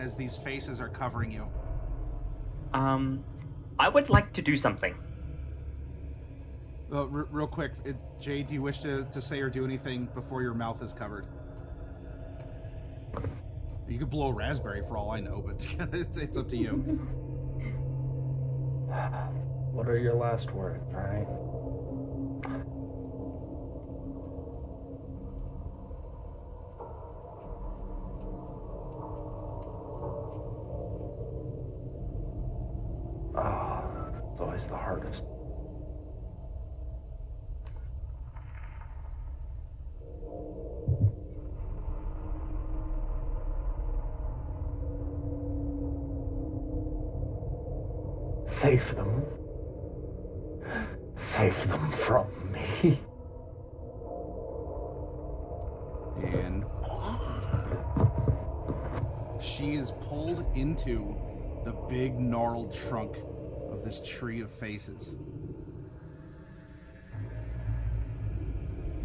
as these faces are covering you. I would like to do something. Real quick, Jay, do you wish to say or do anything before your mouth is covered? You could blow a raspberry for all I know, but it's up to you. What are your last words, right? It's always the hardest. Save them. Save them from me. And she is pulled into the big gnarled trunk of this tree of faces.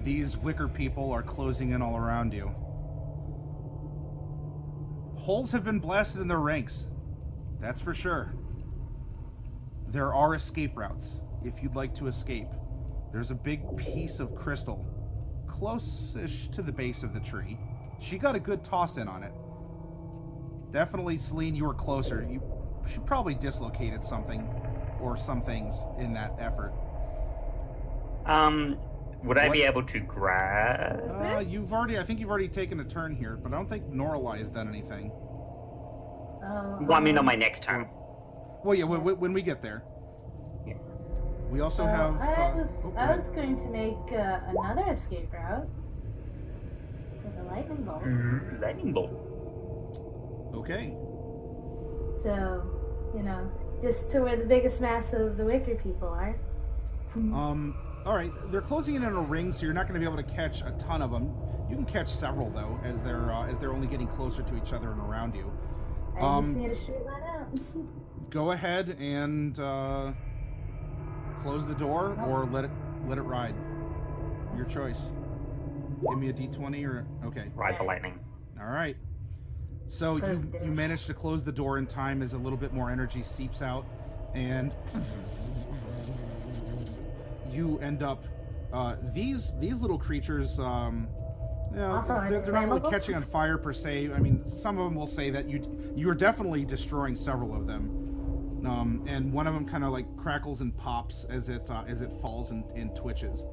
These wicker people are closing in all around you. Holes have been blasted in their ranks, that's for sure. There are escape routes if you'd like to escape. There's a big piece of crystal close-ish to the base of the tree. She got a good toss in on it. Definitely, Celine, you were closer. She probably dislocated something or some things in that effort. Would I be able to grab it? I think you've already taken a turn here, but I don't think Norlai has done anything. Well, I mean on my next turn. Well, yeah, when we get there. Yeah. We also have... I was going to make another escape route with a lightning bolt. Lightning bolt. Okay. So, just to where the biggest mass of the wicker people are. All right. They're closing in on a ring, so you're not going to be able to catch a ton of them. You can catch several though, as they're only getting closer to each other and around you. I just need a straight line out. Go ahead and close the door, or let it ride. Your choice. Give me a d20 or okay. Ride the lightning. All right. So you managed to close the door in time as a little bit more energy seeps out, and you end up. These little creatures. They're not really catching on fire per se. I mean, some of them will say that you are definitely destroying several of them. And one of them kind of like crackles and pops as it falls and twitches.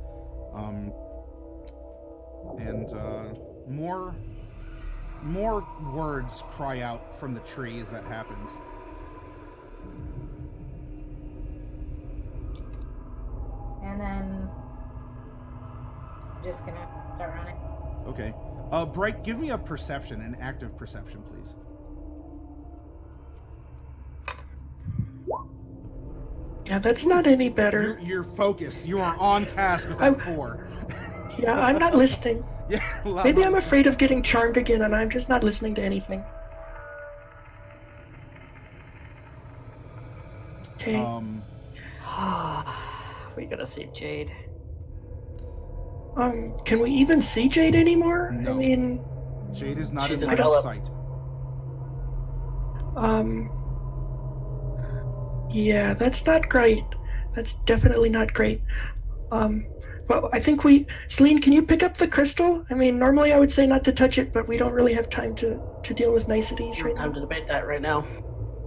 More words cry out from the tree as that happens. And then I'm just gonna start running. Okay. Bright, give me a perception, an active perception, please. Yeah, that's not any better. You're focused. You are on task with that 4. Yeah, I'm not listening. Yeah. Maybe I'm afraid of getting charmed again, and I'm just not listening to anything. Okay. We gotta save Jade. Can we even see Jade anymore? No. I mean... Jade is not in line of sight. Yeah, that's not great. That's definitely not great. Well, I think Celine, can you pick up the crystal? I mean, normally I would say not to touch it, but we don't really have time to deal with niceties right now. Time to debate that right now.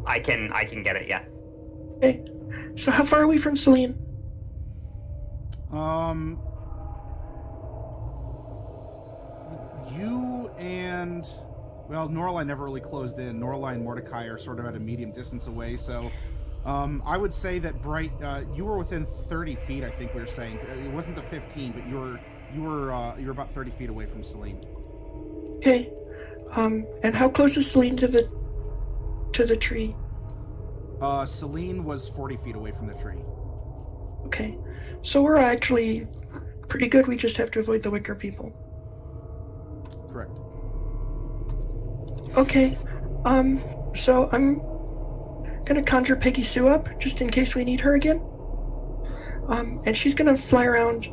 I can get it, yeah. Okay. So how far are we from Celine? You and... Well, Norlai never really closed in. Norlai and Mordecai are sort of at a medium distance away, so... I would say that Bright, you were within 30 feet, I think we were saying. It wasn't the 15, but you were about 30 feet away from Celine. Okay. And how close is Celine to the tree? Celine was 40 feet away from the tree. Okay. So we're actually pretty good. We just have to avoid the wicker people. Correct. Okay. So I'm gonna conjure Peggy Sue up, just in case we need her again. And she's gonna fly around,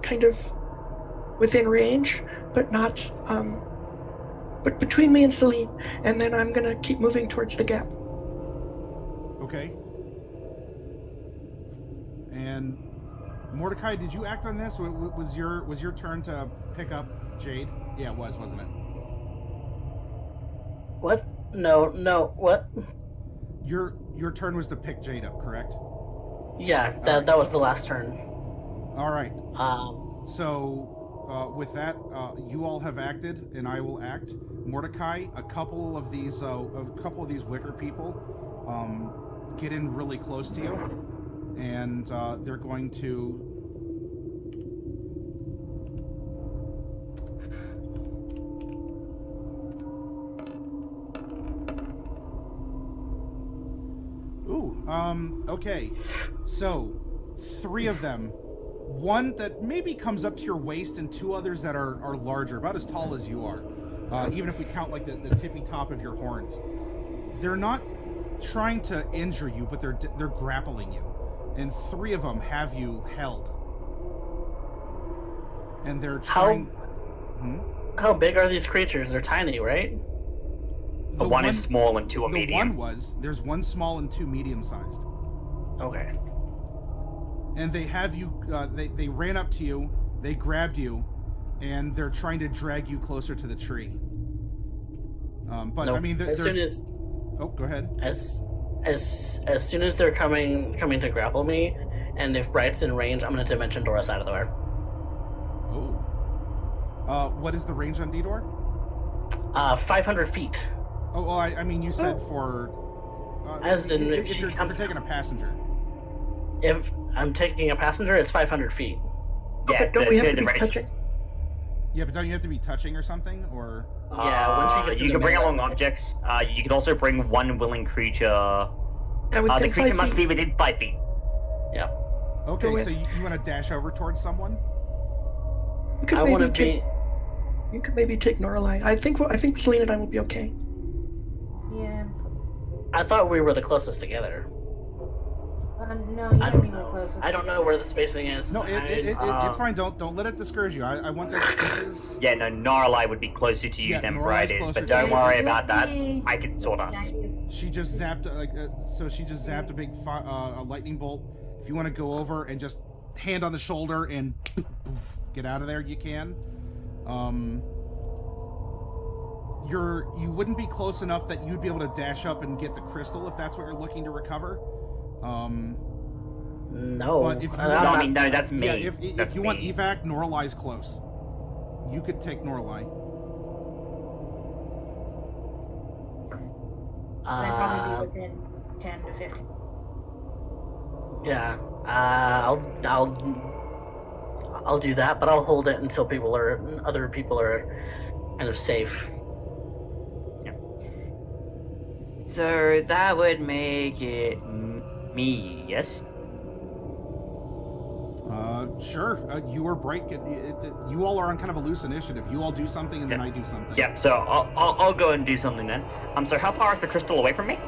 kind of within range, but not but between me and Celine, and then I'm gonna keep moving towards the gap. Okay. And Mordecai, did you act on this? Was your turn to pick up Jade? Yeah, it was, wasn't it? What? No, what? Your turn was to pick Jade up, correct? Yeah, that was the last turn. All right. Um, With that, you all have acted, and I will act. Mordecai, a couple of these wicker people, get in really close to you, and they're going to. Okay. So, 3 of them. One that maybe comes up to your waist, and 2 others that are larger, about as tall as you are. Even if we count like the tippy top of your horns. They're not trying to injure you, but they're grappling you. And 3 of them have you held. And they're trying... How big are these creatures? They're tiny, right? The one is small and 2 are medium. There's 1 small and 2 medium-sized. Okay. And they have you, they ran up to you, they grabbed you, and they're trying to drag you closer to the tree. But nope. I mean, as soon as... Oh, go ahead. As soon as they're coming to grapple me, and if Bright's in range, I'm gonna Dimension Door us out of the way. Oh. What is the range on D-Door? 500 feet. Oh, well, I mean, you said for... As in, if you're taking a passenger. If I'm taking a passenger, it's 500 feet. Yeah, Don't we have to the be range. touching? Yeah, but don't you have to be touching or something, or? Yeah, once you get to you the can bring middle. along objects. You can also bring 1 willing creature. Yeah, within The creature 5 must feet. be within 5 feet. Yeah. Okay, Go so you want to dash over towards someone? You could I want to maybe be... You could maybe take Norlai. I think Celine and I will be okay. Yeah. I thought we were the closest together. No, you I don't don't be the know. closest. I don't know where the spacing is. No, it's fine. Don't let it discourage you. I want this is... Yeah, no, Gnarlai would be closer to you Yeah, than Gnarlai's Bright is, closer but to don't you. worry It about would that. be I can sort us. 90. She just zapped a big a lightning bolt. If you want to go over and just hand on the shoulder and get out of there, you can. You wouldn't be close enough that you'd be able to dash up and get the crystal if that's what you're looking to recover. No. But if you No, I mean, no, that's me. Yeah, That's if you want me. evac, Norlai's close. You could take Norlai. I'd probably be within 10 to 15. Yeah. I'll do that, but I'll hold it until other people are kind of safe. So that would make it me, yes? Sure. You or Bright, you all are on kind of a loose initiative. You all do something, and then I do something. Yep, so I'll go and do something then. So how far is the crystal away from me?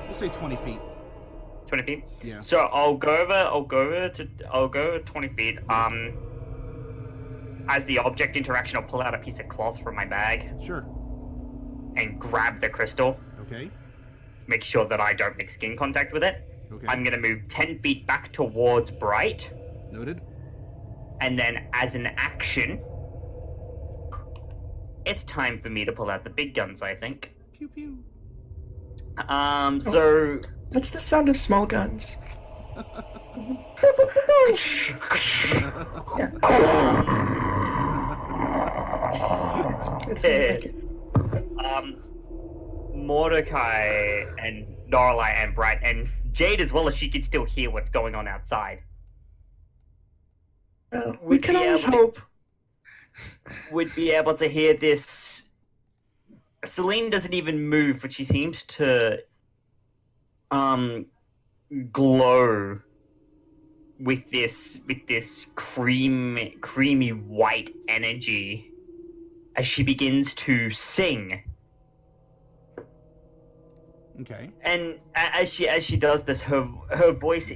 We'll say 20 feet. 20 feet? Yeah. So I'll go over 20 feet. As the object interaction, I'll pull out a piece of cloth from my bag Sure. and grab the crystal. Okay. Make sure that I don't make skin contact with it. Okay. I'm gonna move 10 feet back towards Bright, Noted. and then as an action, it's time for me to pull out the big guns, I think. Pew pew. So... That's the sound of small guns. Yeah. It's really like it. Mordecai and Norlai and Bright and Jade, as well as she can still hear what's going on outside, Well, we Would can be always able to- hope. would be able to hear this. Celine doesn't even move, but she seems to glow with this creamy white energy as she begins to sing. Okay. And as she does this, her voice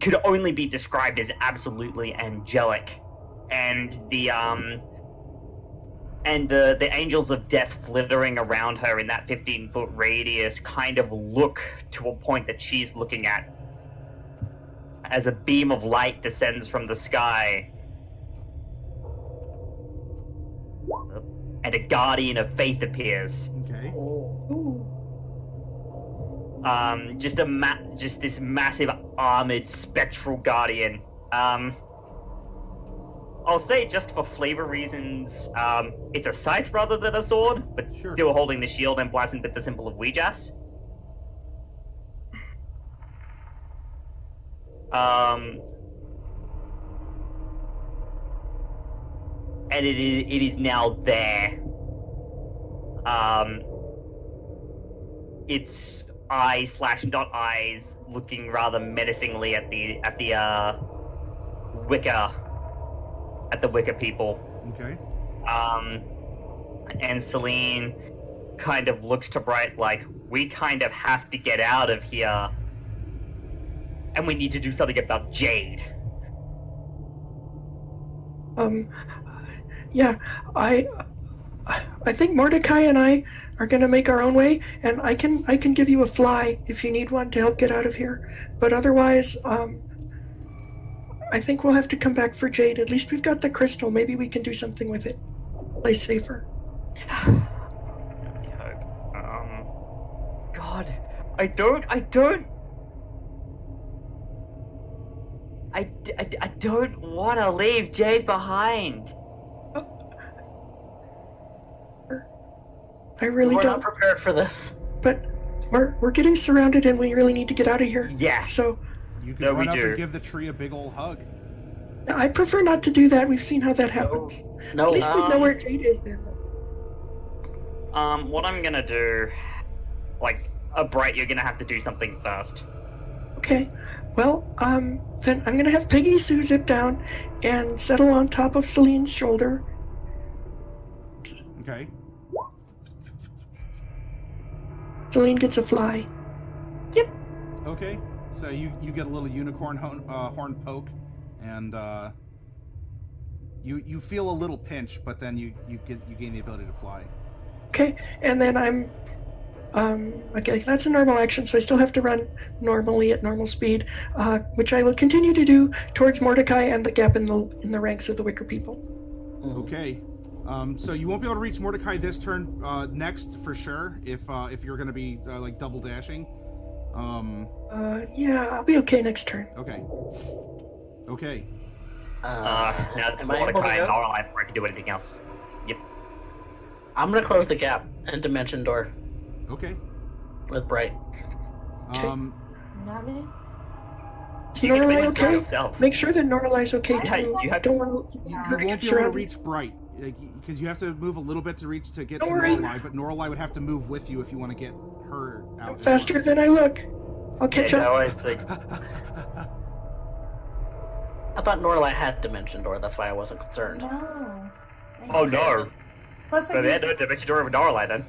could only be described as absolutely angelic, and the and the angels of death flittering around her in that 15-foot radius kind of look to a point that she's looking at as a beam of light descends from the sky. And a guardian of faith appears. Okay. Ooh. Just this massive armored spectral guardian. I'll say, just for flavor reasons, it's a scythe rather than a sword, but Sure. still holding the shield emblazoned with the symbol of Ouijas. And it is now there. Its eyes, not eyes, looking rather menacingly at the Wicca people. Okay. And Celine kind of looks to Bright like, we kind of have to get out of here, and we need to do something about Jade. Yeah, I think Mordecai and I are gonna make our own way, and I can give you a fly if you need one to help get out of here. But otherwise, I think we'll have to come back for Jade. At least we've got the crystal. Maybe we can do something with it. Play safer. God, I don't want to leave Jade behind. I really We're don't. not prepared for this. But we're getting surrounded, and we really need to get out of here. Yeah. So You can No, run we up do. and give the tree a big old hug. I prefer not to do that. We've seen how that happens. No, At least we know where Jade is then. What I'm gonna do, Bright, you're gonna have to do something first. Okay. Well, then I'm gonna have Peggy Sue zip down and settle on top of Celine's shoulder. Okay. Celine gets a fly. Okay. So you get a little unicorn horn poke, and you feel a little pinch, but then you gain the ability to fly. Okay, and then I'm okay, that's a normal action, so I still have to run normally at normal speed, which I will continue to do towards Mordecai and the gap in the ranks of the Wicker people. Okay. So you won't be able to reach Mordecai this turn. Next, for sure, if you're going to be like double dashing. Yeah, I'll be okay next turn. Okay. Okay. Now it's am I able to Mordecai and go? Laurel before I can do anything else. Yep. I'm gonna close the gap and dimension door Okay. with Bright. Not me? Is You can Norelai make it by okay? yourself. Make sure that Norelai's okay Yeah, too. you have- Don't want You her to won't get be able to surrounded. reach Bright, because you have to move a little bit to get Don't to worry. Norelai, but Norelai would have to move with you if you want to get her out. I'm faster than I look. I'll catch Yeah, up. no, it's like, I thought Norlai had dimension door. That's why I wasn't concerned. No. oh no. Plus, So they had no dimension door with Norelai then.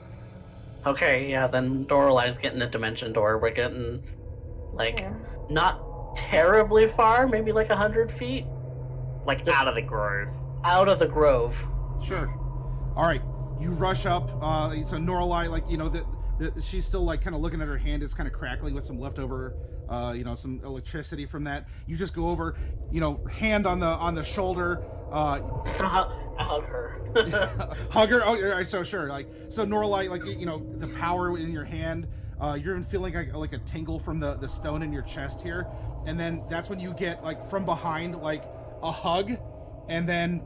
Okay, yeah, then Norlai's getting a dimension door. We're getting Yeah. not terribly far, maybe like 100 feet Like, Just- out of the grove. out of the grove. Sure. All right. You rush up. So Norelai, she's still like kind of looking at her hand. It's kind of crackling with some leftover, some electricity from that. You just go over, hand on the shoulder. So I hug her. Hug her. Oh, yeah, so sure. So Norelai, the power in your hand. You're even feeling like a tingle from the stone in your chest here, and then that's when you get from behind a hug, and then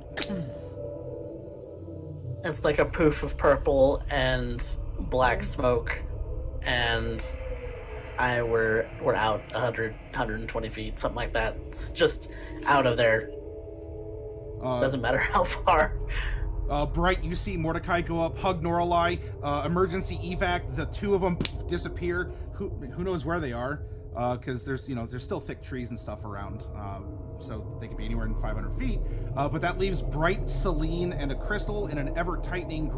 It's like a poof of purple and black smoke, and we're out 120 feet, something like that. It's just out of there. Doesn't matter how far. Bright, you see Mordecai go up, hug Norelai, emergency evac. The two of them disappear. Who knows where they are? Because there's still thick trees and stuff around, so they could be anywhere in 500 feet. But that leaves Bright, Celine, and a Crystal in an ever tightening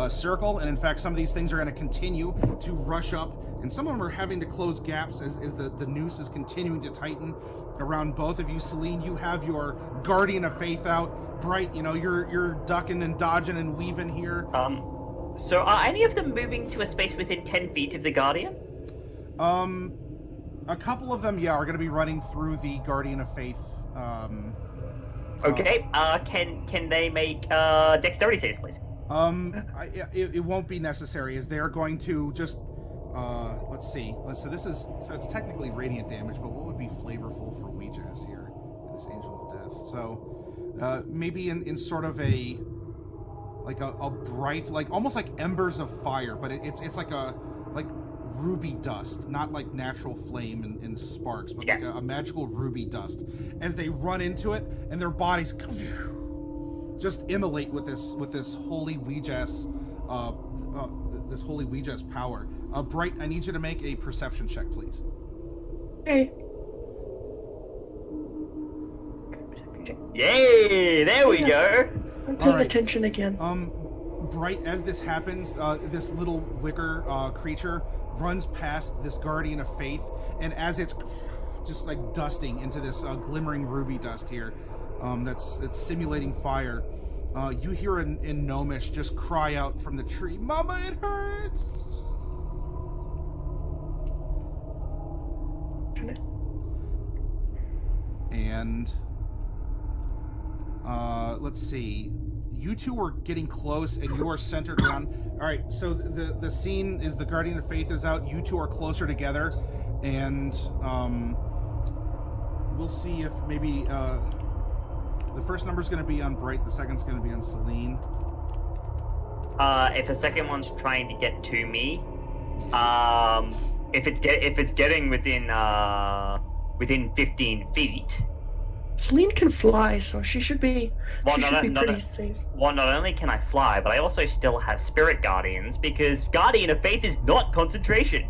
circle, and in fact, some of these things are going to continue to rush up, and some of them are having to close gaps as the noose is continuing to tighten around both of you. Celine, you have your Guardian of Faith out. Bright, you're ducking and dodging and weaving here. So are any of them moving to a space within 10 feet of the Guardian? A couple of them, are going to be running through the Guardian of Faith. Okay. Can they make dexterity saves, please? It won't be necessary, as they are going to just let's see. So it's technically radiant damage, but what would be flavorful for Ouijas here in this Angel of Death? So maybe in sort of a bright, like almost like embers of fire, but it's like ruby dust, not like natural flame and sparks, but like a magical ruby dust, as they run into it and their bodies just immolate with this holy Ouija's power. Bright, I need you to make a perception check, please. Hey. Yay! There we go. I'm paying attention again. Bright, as this happens, this little wicker creature runs past this Guardian of Faith, and as it's just like dusting into this glimmering ruby dust here, that's simulating fire, you hear in Gnomish just cry out from the tree, "Mama, it hurts!" And let's see. You two are getting close, and you are centered around. All right, so the scene is the Guardian of Faith is out. You two are closer together, and we'll see if maybe the first number is going to be on Bright, the second's going to be on Celine. If the second one's trying to get to me, if it's getting within 15 feet. Celine can fly, so she should be pretty safe. Well, not only can I fly, but I also still have Spirit Guardians, because Guardian of Faith is not concentration.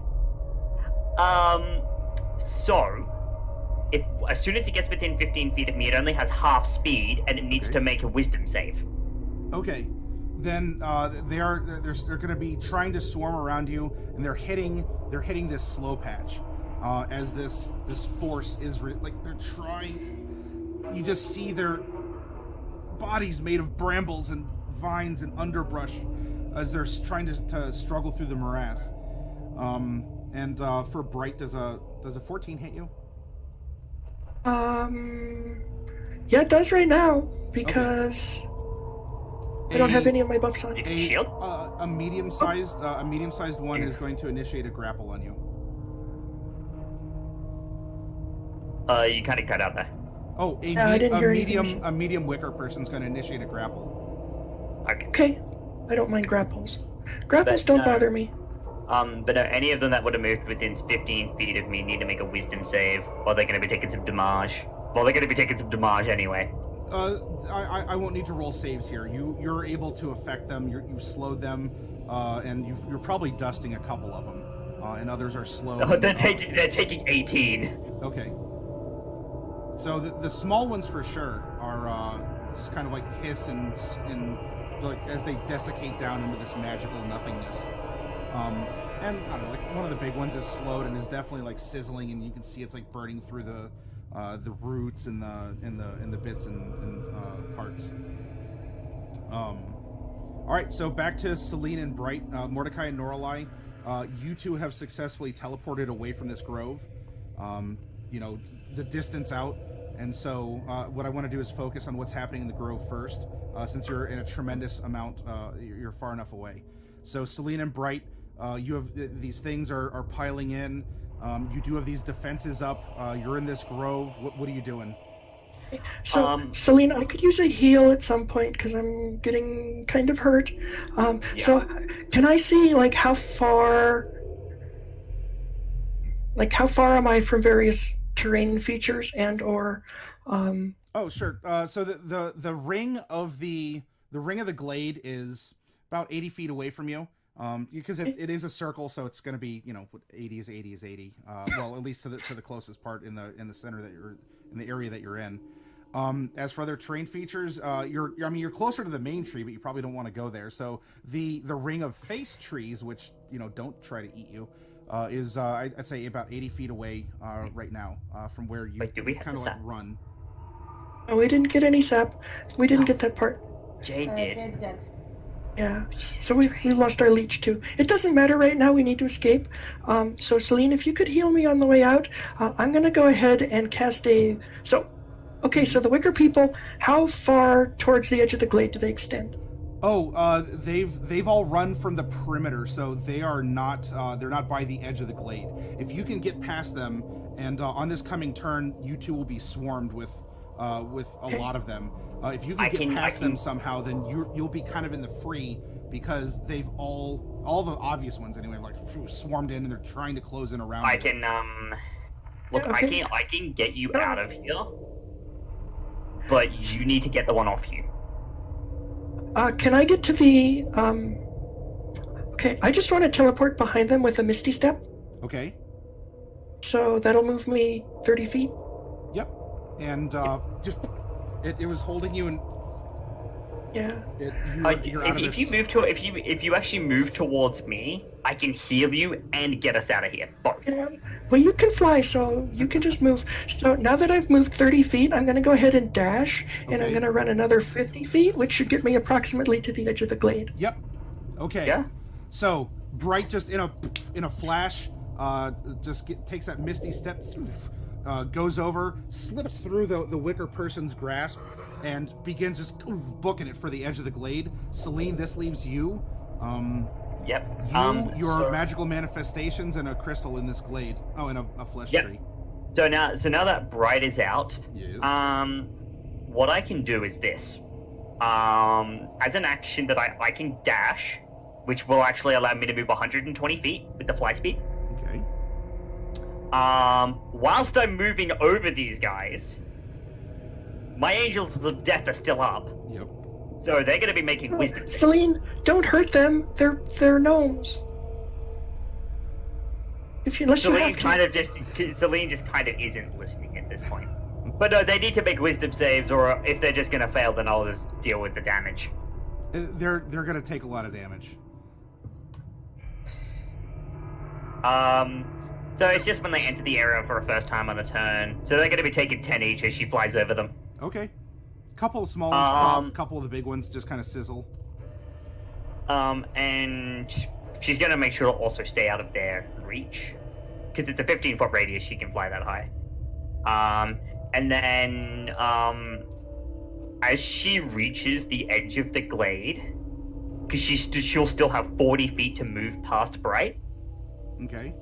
So, if as soon as it gets within 15 feet of me, it only has half speed, and it needs to make a Wisdom save. Okay, then they're going to be trying to swarm around you, and they're hitting this slow patch, as this force is they're trying. You just see their bodies made of brambles and vines and underbrush as they're trying to struggle through the morass. And for Bright, does a 14 hit you? Yeah, it does right now, because I don't have any of my buffs on. Shield? A medium-sized one is going to initiate a grapple on you. You kind of cut out there. Oh, a medium wicker person's going to initiate a grapple. Okay. I don't mind grapples. Grapples don't bother me. But no, any of them that would have moved within 15 feet of me need to make a Wisdom save, or they're going to be taking some damage. Well, they're going to be taking some damage anyway. I won't need to roll saves here. You're able to affect them. You've slowed them, and you're probably dusting a couple of them, and others are slow. No, they're taking 18. Okay. So the small ones for sure are just kind of like hiss and like as they desiccate down into this magical nothingness. And I don't know, like one of the big ones is slowed and is definitely like sizzling, and you can see it's like burning through the roots and the bits and parts. All right, so back to Celine and Bright, Mordecai and Norelai. You two have successfully teleported away from this grove. The distance out, and so what I want to do is focus on what's happening in the grove first, since you're in a tremendous amount, you're far enough away. So Celine and Bright, you have these things are piling in. You do have these defenses up. You're in this grove. What are you doing? So, Celine, I could use a heal at some point because I'm getting kind of hurt. So can I see how far am I from various terrain features and or Oh, sure. So the ring of the ring of the glade is about 80 feet away from you. Because it is a circle, so it's going to be 80 is 80 is 80. Well, at least to the closest part in the center that you're in, the area that you're in. As for other terrain features, you're closer to the main tree, but you probably don't want to go there. So the ring of face trees, which don't try to eat you, is I'd say about 80 feet away right now from where you kind of like run. Oh, we didn't get any sap. We didn't get that part. Jade did. Yeah, so we lost our leech too. It doesn't matter right now, we need to escape. So Celine, if you could heal me on the way out, I'm going to go ahead and cast so the Wicker people, how far towards the edge of the glade do they extend? Oh, they've all run from the perimeter, so they are not, they're not by the edge of the glade. If you can get past them, and on this coming turn, you two will be swarmed with a lot of them. If you can get past them somehow, then you'll be kind of in the free, because they've all the obvious ones anyway, like swarmed in and they're trying to close in around. I can get you out of here, but you need to get the one off you. Can I get to the I just want to teleport behind them with a Misty Step. Okay. So that'll move me 30 feet. Yep. And it was holding you and yeah. If you actually move towards me, I can heal you and get us out of here. Both. Yeah. Well, you can fly, so you can just move. So now that I've moved 30 feet, I'm going to go ahead and dash, and I'm going to run another 50 feet, which should get me approximately to the edge of the glade. Yep. Okay. Yeah. So Bright just in a flash, takes that Misty Step, goes over, slips through the Wicker person's grasp, and begins just booking it for the edge of the glade. Celine, this leaves you. Yep. Your magical manifestations and a crystal in this glade. Oh, and a flesh tree. So now that Bright is out, what I can do is this. As an action that I can dash, which will actually allow me to move 120 feet with the fly speed. Okay. Whilst I'm moving over these guys, my Angels of Death are still up. Yep. So they're going to be making wisdom saves. Celine, don't hurt them. They're gnomes. Celine just kind of isn't listening at this point. But no, they need to make wisdom saves, or if they're just going to fail, then I'll just deal with the damage. They're going to take a lot of damage. So it's just when they enter the area for a first time on the turn. So they're going to be taking 10 each as she flies over them. Okay. Couple of small ones pop, couple of the big ones just kind of sizzle. And she's going to make sure to also stay out of their reach. Because it's a 15-foot radius, she can fly that high. And then, as she reaches the edge of the glade, because she'll still have 40 feet to move past Bright. Okay.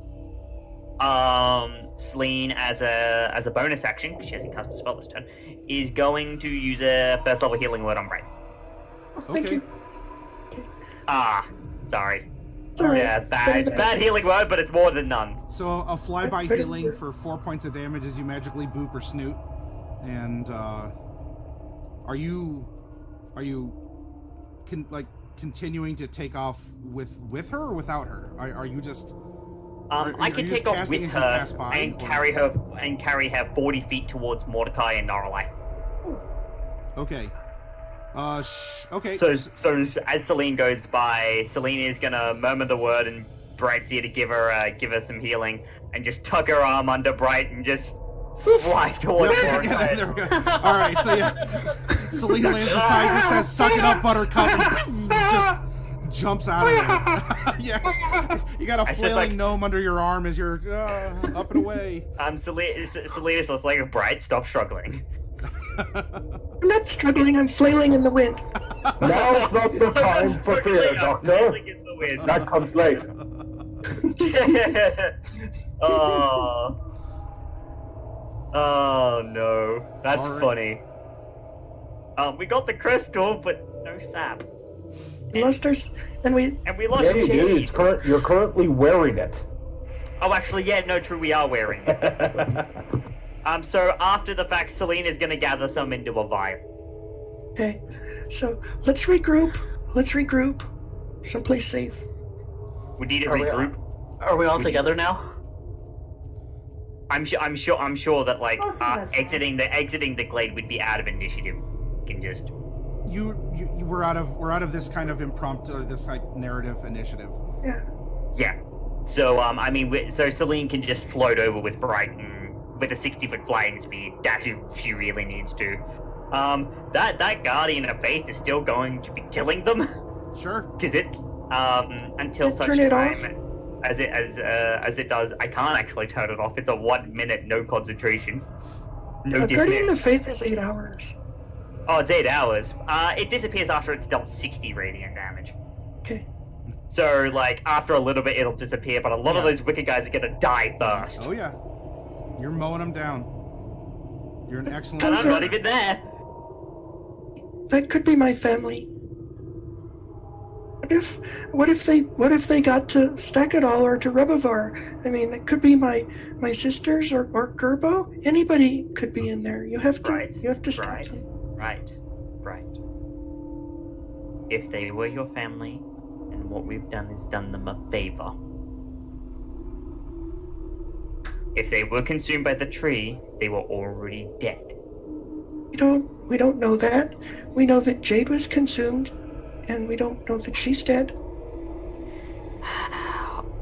Celine, as a bonus action, because she hasn't cast a spell this turn, is going to use a first level healing word on Bright. Oh, thank you. Sorry. Sorry. Yeah, bad healing word, but it's more than none. So a flyby healing for 4 points of damage as you magically boop her snoot. And are you continuing to take off with her or without her? Are you just? I can take off with her and carry her 40 feet towards Mordecai and Noralai. Okay. Okay. So as Celine goes by, Celine is gonna murmur the word, and Bright's here to give her some healing, and just tuck her arm under Bright and just fly towards Mordecai. There we go. All right. So Celine lands beside her, says, "Suck it up, Buttercup," and just jumps out of there. Yeah, you got a flailing gnome under your arm as you're up and away. Celine is like, Bright, stop struggling. I'm not struggling, I'm flailing in the wind. Now's not the time for fear, Doctor. That comes later. Oh no, that's funny. We got the crystal, but no sap. We lost and we lost Jade. You're currently wearing it. Oh, actually, yeah, no, true, we are wearing it. So after the fact, Celine is going to gather some into a vial. Okay, so let's regroup. Someplace safe. We need to regroup. Are we all together now? I'm sure that like We'll see this exiting the glade would be out of initiative. You can just we're out of this kind of impromptu or this like narrative initiative. Yeah. So so Celine can just float over with Brighton with a 60-foot flying speed. That's if she really needs to. That Guardian of Faith is still going to be killing them. Sure. Because it until such Turn it time as it does. I can't actually turn it off. It's a 1 minute no concentration. No Guardian of Faith is 8 hours. Oh, it's 8 hours. It disappears after it's dealt 60 radiant damage. Okay. So, like, after a little bit, it'll disappear, but a lot of those wicked guys are gonna die first. Oh yeah, you're mowing them down. You're an excellent. And I'm not even there. That could be my family. What if they got to Stakadal or to Rebavar? I mean, it could be my sisters or Gerbo. Anybody could be in there. You have to stop them. Right. If they were your family, and what we've done is done them a favor. If they were consumed by the tree, they were already dead. We don't know that. We know that Jade was consumed, and we don't know that she's dead.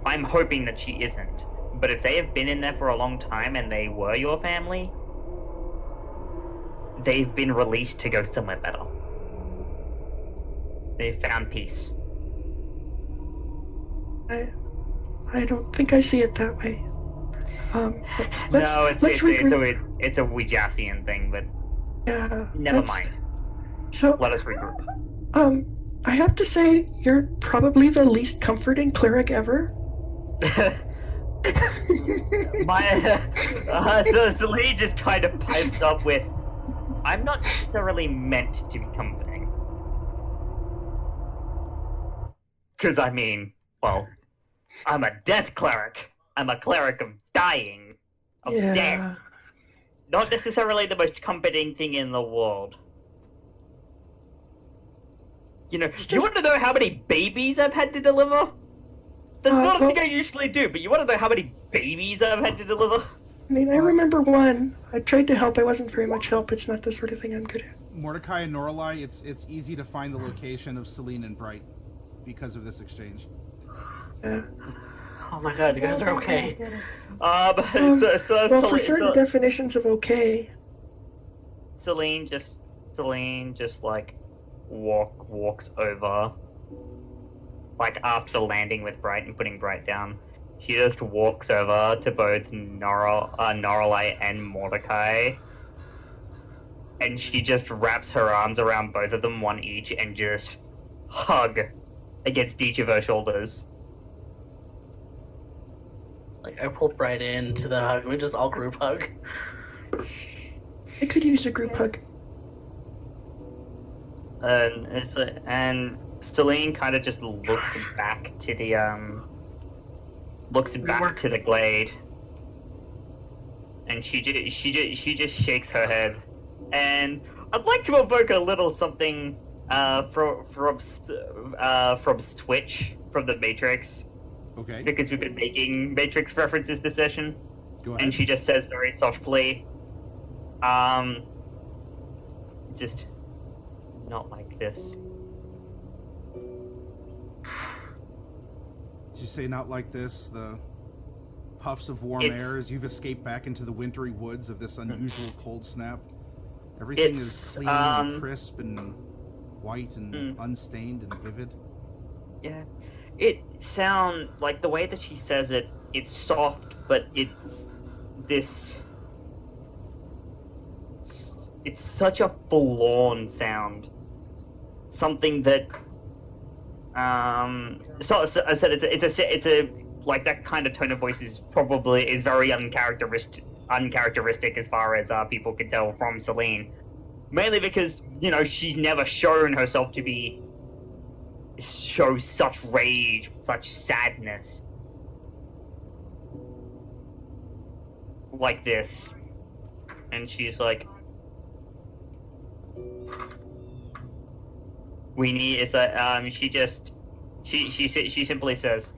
I'm hoping that she isn't. But if they have been in there for a long time and they were your family, they've been released to go somewhere better. They've found peace. I don't think I see it that way. It's a Ouijasian thing, but never mind. So let us regroup. I have to say, you're probably the least comforting cleric ever. So Celine just kind of pipes up with, I'm not necessarily meant to be comforting. Because I'm a death cleric. I'm a cleric of dying, of death. Not necessarily the most comforting thing in the world. You know, you want to know how many babies I've had to deliver? That's not a thing I usually do, but you want to know how many babies I've had to deliver? I mean, I remember one. I tried to help. I wasn't very much help. It's not the sort of thing I'm good at. Mordecai and Norlai, it's easy to find the location of Celine and Bright because of this exchange. Oh my god, you guys are okay. For certain definitions of okay. Celine just like walks over, like after landing with Bright and putting Bright down. She just walks over to both Norlai and Mordecai, and she just wraps her arms around both of them, one each, and just hug against each of her shoulders. Like, I pulled Bright into the hug. We just all group hug. I could use a group hug. And Celine kind of just looks back to the glade, and she just shakes her head. And I'd like to evoke a little something from Switch from the Matrix. Okay. Because we've been making Matrix references this session. Go ahead. And she just says very softly, just not like this. Did you say not like this? The puffs of warm air as you've escaped back into the wintry woods of this unusual cold snap. Everything is clean and crisp and white and unstained and vivid. Yeah. It sounds like the way that she says it, it's soft, but it's such a forlorn sound. Something that, so I said it's a like that kind of tone of voice is very uncharacteristic as far as people can tell from Celine. Mainly because, you know, she's never shown herself to show such rage, such sadness like this. And she's like, we need, it's a, she simply says,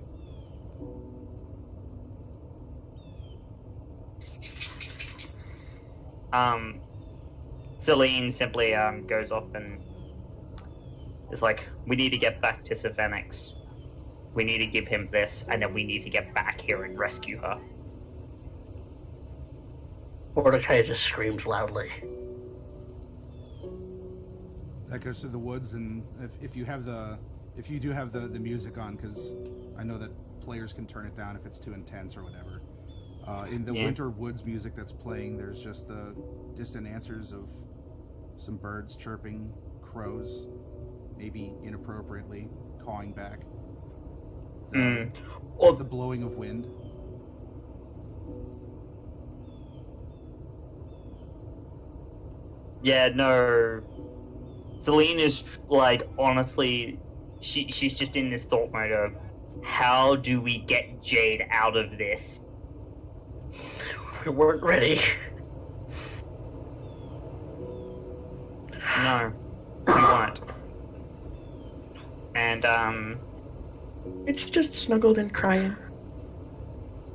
Celine simply goes off and is like, we need to get back to Syphenix. We need to give him this, and then we need to get back here and rescue her. Mordecai just screams loudly. That goes through the woods, and if you do have the music on, because I know that players can turn it down if it's too intense or whatever. In the winter woods music that's playing, there's just the distant answers of some birds chirping, crows, maybe inappropriately cawing back. Or the blowing of wind. Yeah, no. Celine is like, honestly, she's just in this thought mode of, how do we get Jade out of this? We weren't ready. No, we weren't. And It's just snuggled and crying.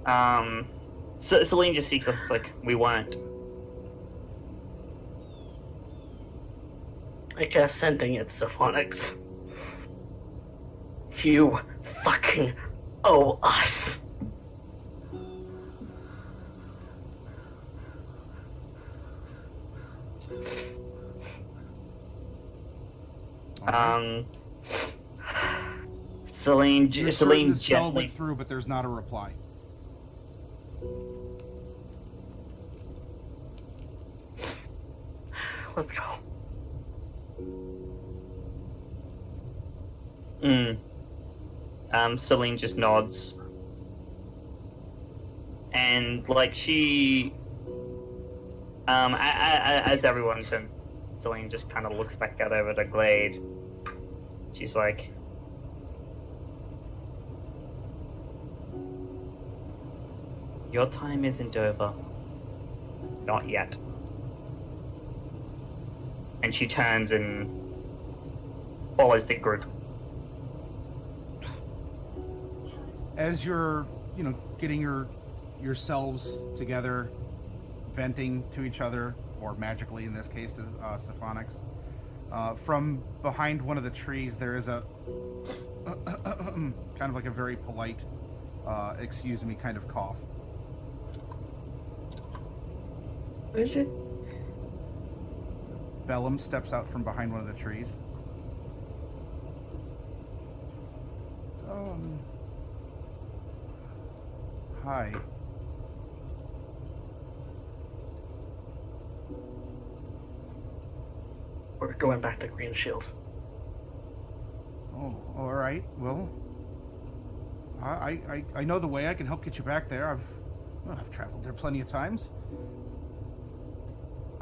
so Celine just seeks us like, we weren't. I guess sending it to Syphenix. You fucking owe us. Celine The spell gently. went through, but there's not a reply. Let's go. Celine just nods. And, like, she... as everyone's in, Celine just kind of looks back out over the glade. She's like... Your time isn't over. Not yet. And she turns and follows the group. As you're, getting yourselves together, venting to each other, or magically in this case to Syphenix, from behind one of the trees there is a kind of like a very polite, excuse me kind of cough. What is it? Bellum steps out from behind one of the trees. Hi. We're going back to Greenshield. Oh, all right. Well, I know the way. I can help get you back there. I've traveled there plenty of times.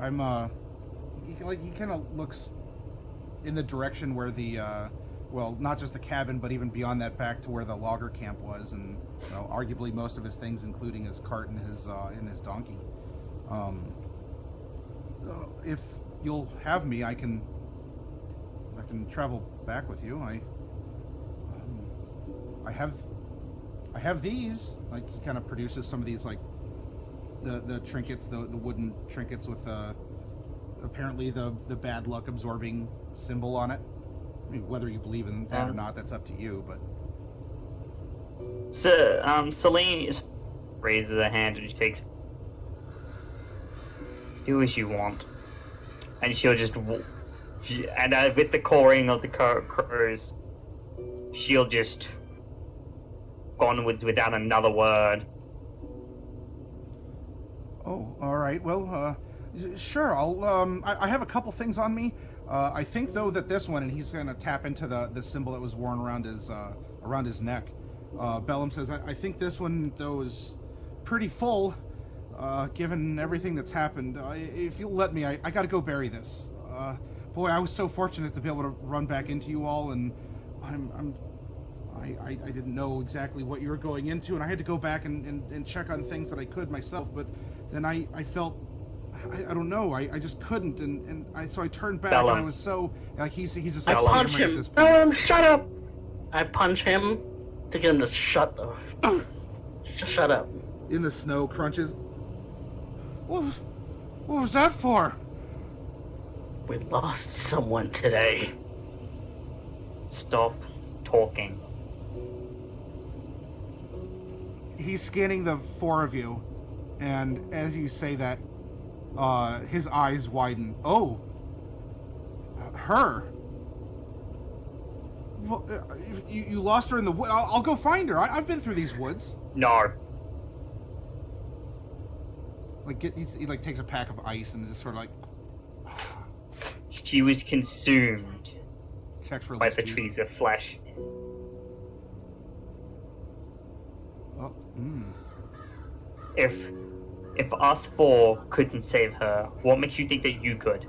He kind of looks in the direction where the, not just the cabin, but even beyond that, back to where the logger camp was, and arguably most of his things, including his cart and his donkey. If you'll have me, I can travel back with you. I have these. Like, he kind of produces some of these, like the trinkets, the wooden trinkets with apparently the bad luck absorbing symbol on it. I mean, whether you believe in that or not, that's up to you. But so, Celine raises her hand and she takes. Do as you want, and she'll just. And with the cawing of the crows, she'll just go onwards without another word. Oh, all right. Well, sure. I have a couple things on me. I think though that this one, and he's gonna tap into the symbol that was worn around his neck. Bellum says, I think this one though is pretty full, given everything that's happened. If you'll let me, I gotta go bury this. Boy, I was so fortunate to be able to run back into you all, and I didn't know exactly what you were going into, and I had to go back and check on things that I could myself, but then I felt, I don't know, I just couldn't, so I turned back, Bellum. and I was so, like, he's just like, Bellum. Punch stammering at him. this point. Bellum, shut up! I punch him to get him to shut the. Just shut up. In the snow crunches. Well, What was that for? We lost someone today. Stop talking. He's scanning the four of you, and as you say that, his eyes widen. Oh, her. Well, you lost her in the wood. I'll go find her. I've been through these woods. No. Like he like takes a pack of ice and just sort of like She was consumed checks for by the listies. trees of flesh. Oh, If us four couldn't save her, what makes you think that you could?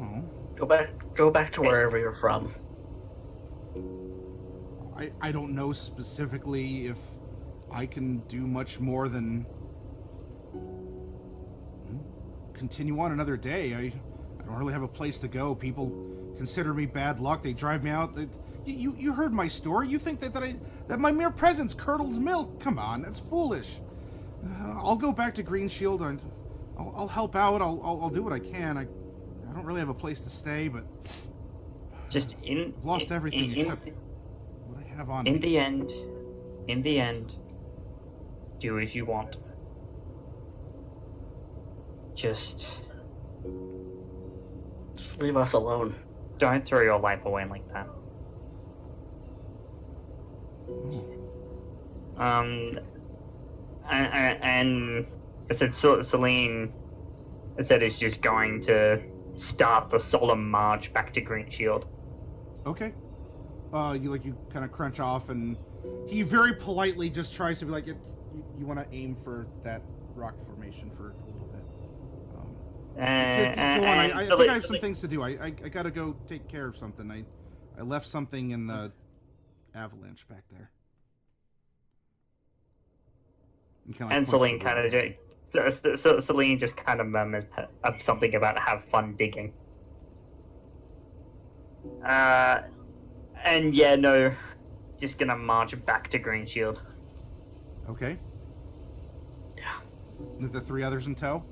oh. Go back to wherever you're from. I don't know specifically if I can do much more than continue on another day. I don't really have a place to go. People consider me bad luck. They drive me out. You heard my story. You think that my mere presence curdles milk? Come on, that's foolish. I'll go back to Greenshield and I'll help out. I'll do what I can. I don't really have a place to stay, but Just I've lost everything except what I have on me. in the end, do as you want. Just leave us alone. don't throw your life away like that. And I said Celine, I said, is just going to start the solemn march back to Greenshield. Okay. You kind of crunch off, and he very politely just tries to be like, you want to aim for that rock formation for a little bit. Go on. I think I have some things to do. I gotta go take care of something. I left something in the avalanche back there. And Celine kind of Celine just kind of murmurs something about have fun digging. And yeah, no, just gonna march back to Greenshield. Okay. Yeah. With the three others in tow?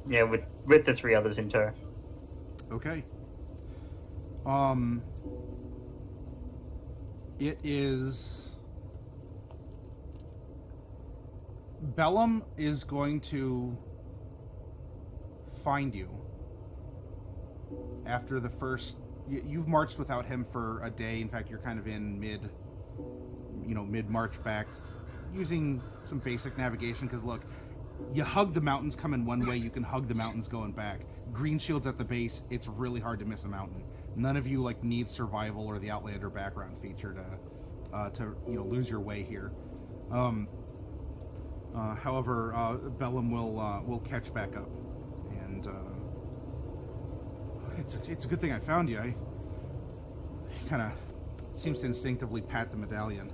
Yeah, with the three others in tow. Okay. It is... Bellum is going to find you after the first... You've marched without him for a day. In fact, you're kind of in mid-march back, using some basic navigation, because look, you hug the mountains coming one way, you can hug the mountains going back. Greenshield's at the base, it's really hard to miss a mountain. None of you need survival or the Outlander background feature to lose your way here. However, Bellum will catch back up, and it's a good thing I found you. He kind of seems to instinctively pat the medallion.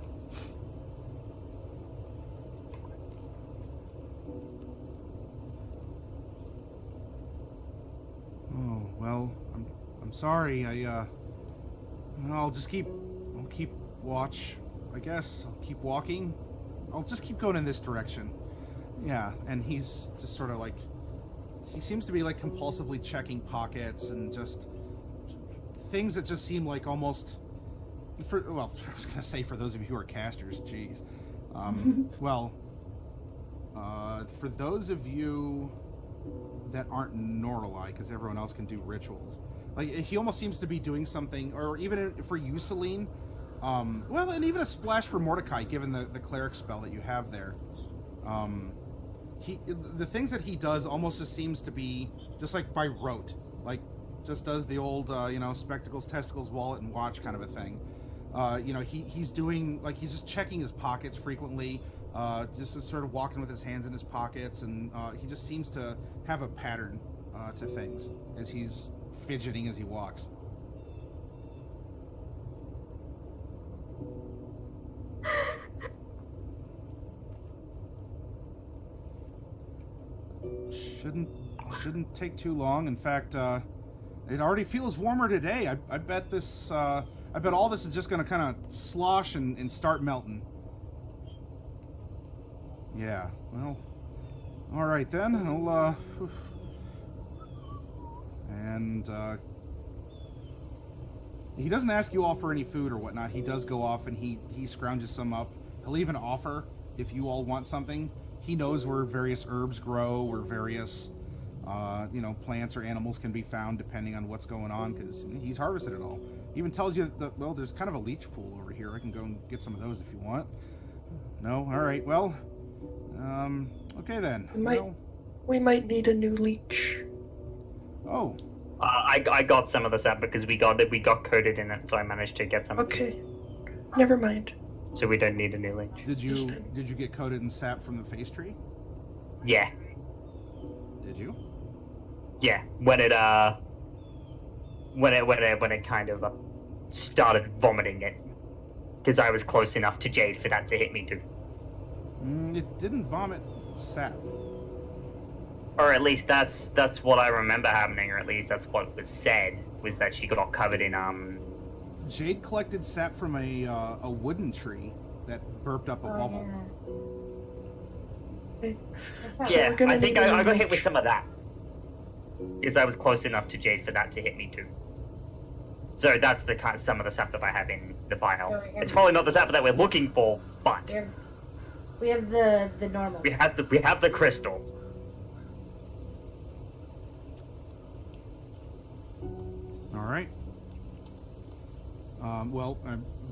Oh well, I'm sorry. I'll keep watch. I guess I'll keep walking. I'll just keep going in this direction. Yeah, and he's just sort of like, he seems to be like compulsively checking pockets and just things that just seem like almost, I was gonna say for those of you who are casters, jeez. For those of you that aren't Norlai, because everyone else can do rituals, like he almost seems to be doing something, or even for you, Celine, and even a splash for Mordecai, given the cleric spell that you have there. The things that he does almost just seems to be just like by rote, like just does the old, spectacles, testicles, wallet, and watch kind of a thing. He's doing, like, he's just checking his pockets frequently, just sort of walking with his hands in his pockets, and he just seems to have a pattern to things as he's fidgeting as he walks. Shouldn't take too long. In fact, it already feels warmer today. I bet this. I bet all this is just going to kind of slosh and start melting. Yeah, well, all right then. I'll, and, he doesn't ask you all for any food or whatnot. He does go off and he scrounges some up. He'll even offer if you all want something. He knows where various herbs grow, where various, plants or animals can be found depending on what's going on, because he's harvested it all. He even tells you that, well, there's kind of a leech pool over here. I can go and get some of those if you want. No? All right, well, okay then. We might need a new leech. Oh. I got some of the sap because we got coated in it, so I managed to get some. Okay. Never mind. So we don't need a new leech. Did you get coated in sap from the face tree? Yeah. Did you? Yeah. When it kind of started vomiting it, because I was close enough to Jade for that to hit me too. It didn't vomit sap. Or at least that's what I remember happening, or at least that's what was said, was that she got covered in Jade collected sap from a wooden tree that burped up a bubble. Okay. Yeah, I think I got hit with some of that. Because I was close enough to Jade for that to hit me too. So that's the kind of some of the sap that I have in the vial. It's probably not the sap that we're looking for, but we have the normal. We have the crystal. All right.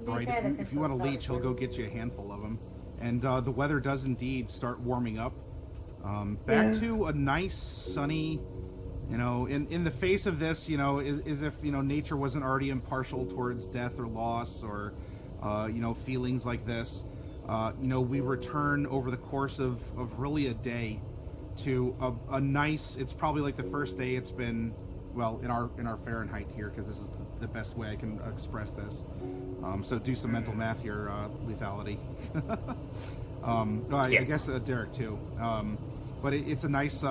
Bright, if you want a leech, he'll go get you a handful of them. And the weather does indeed start warming up. Back to a nice, sunny, in the face of this, as if, nature wasn't already impartial towards death or loss or, feelings like this. We return over the course of really a day to a nice, it's probably like the first day it's been, well, in our Fahrenheit here, because this is the best way I can express this. So do some mental math here, lethality. I guess Derek too. But it's a nice,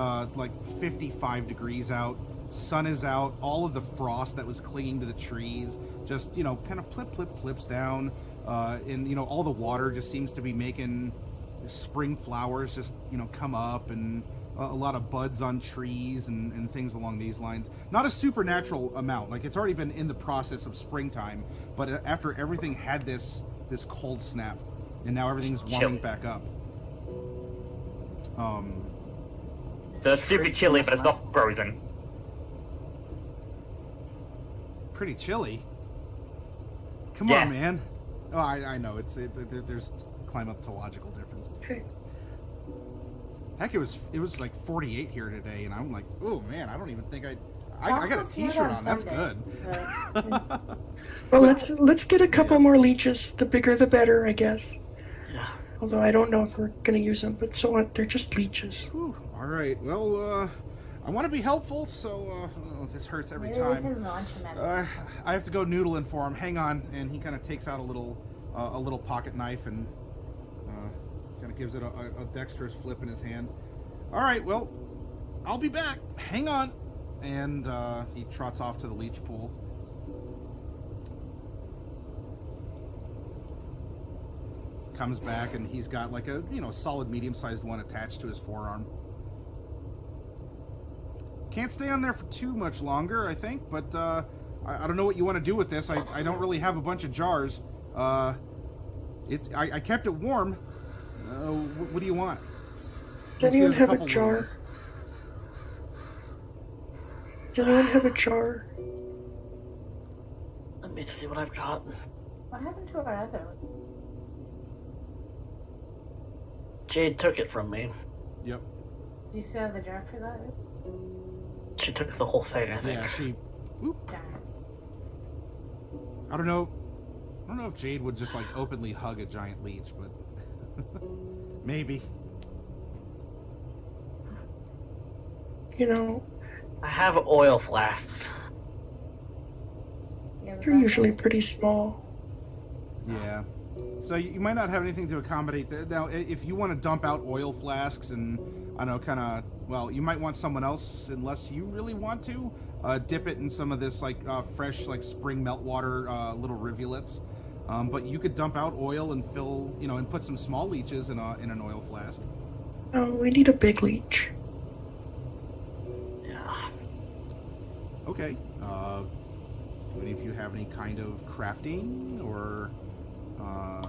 55 degrees out. Sun is out. All of the frost that was clinging to the trees just, kind of plips down. And, all the water just seems to be making spring flowers just, come up, and a lot of buds on trees and things along these lines. Not a supernatural amount. Like, it's already been in the process of springtime, but after everything had this cold snap, and now everything's warming back up. So it's super chilly, but it's not frozen. Pretty chilly. Come on, man. Oh, I know. There's climatological difference. Okay. Heck, it was like 48 here today, and I'm like, oh man, I don't even think I got a t-shirt on. That's good. Well, let's get a couple more leeches. The bigger, the better, I guess. Yeah. Although I don't know if we're gonna use them, but so what? They're just leeches. Whew. All right. Well, I want to be helpful, so this hurts every time. I have to go noodling for him. Hang on, and he kind of takes out a little pocket knife and kind of gives it a dexterous flip in his hand. All right. Well, I'll be back. Hang on. And he trots off to the leech pool. Comes back, and he's got like a solid medium-sized one attached to his forearm. Can't stay on there for too much longer, I think, but I don't know what you want to do with this. I don't really have a bunch of jars. I kept it warm. What do you want? Does anyone have a jar? Does anyone have a jar? Let me see what I've got. What happened to our other one? Jade took it from me. Yep. Do you still have the jar for that? She took the whole thing, I think. Yeah, she... Whoop. I don't know if Jade would just, like, openly hug a giant leech, but... Maybe. I have oil flasks. They're usually pretty small. Yeah. So you might not have anything to accommodate that. Now, if you want to dump out oil flasks and, I don't know, you might want someone else, unless you really want to, dip it in some of this, fresh, spring meltwater little rivulets. But you could dump out oil and fill, and put some small leeches in an oil flask. Oh, we need a big leech. Yeah. Okay. Do any of you have any kind of crafting or?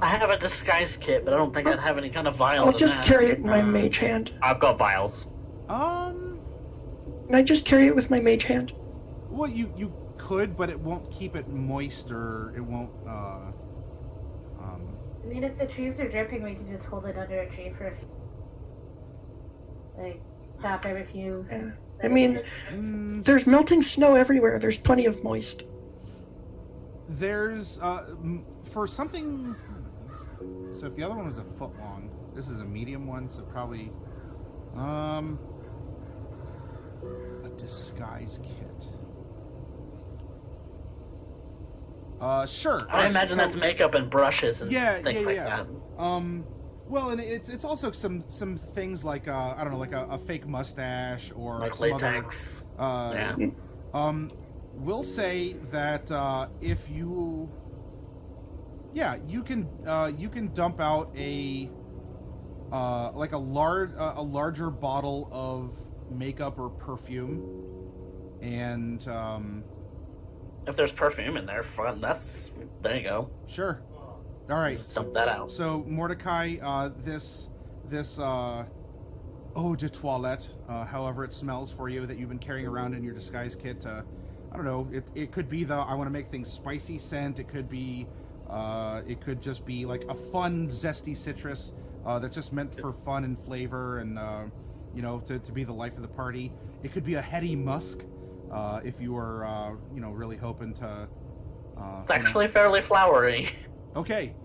I have a disguise kit, but I don't think I'd have any kind of vials. I'll in just that. carry it in my mage hand. I've got vials. Can I just carry it with my mage hand? Well, you could, but it won't keep it moist, or it won't. I mean, if the trees are dripping, we can just hold it under a tree for a few. Like, stop every few. Yeah. I mean, there's melting snow everywhere. There's plenty of moist. There's for something. So if the other one was a foot long, this is a medium one, so probably a disguise kit. Sure. I imagine that's makeup and brushes and things like that. Well, and it's also some things like I don't know, like a fake mustache or Like some latex. other. We'll say that if you, you can dump out a like a larger bottle of makeup or perfume, and If there's perfume in there, fun. There you go. sure. All right. Just dump that out. So Mordecai, this eau de toilette, however it smells for you, that you've been carrying around in your disguise kit. I don't know. It could be the I want to make things spicy scent. It could be, it could just be like a fun zesty citrus that's just meant for fun and flavor, and to be the life of the party. It could be a heady musk, if you were really hoping to. It's actually fairly flowery. Okay,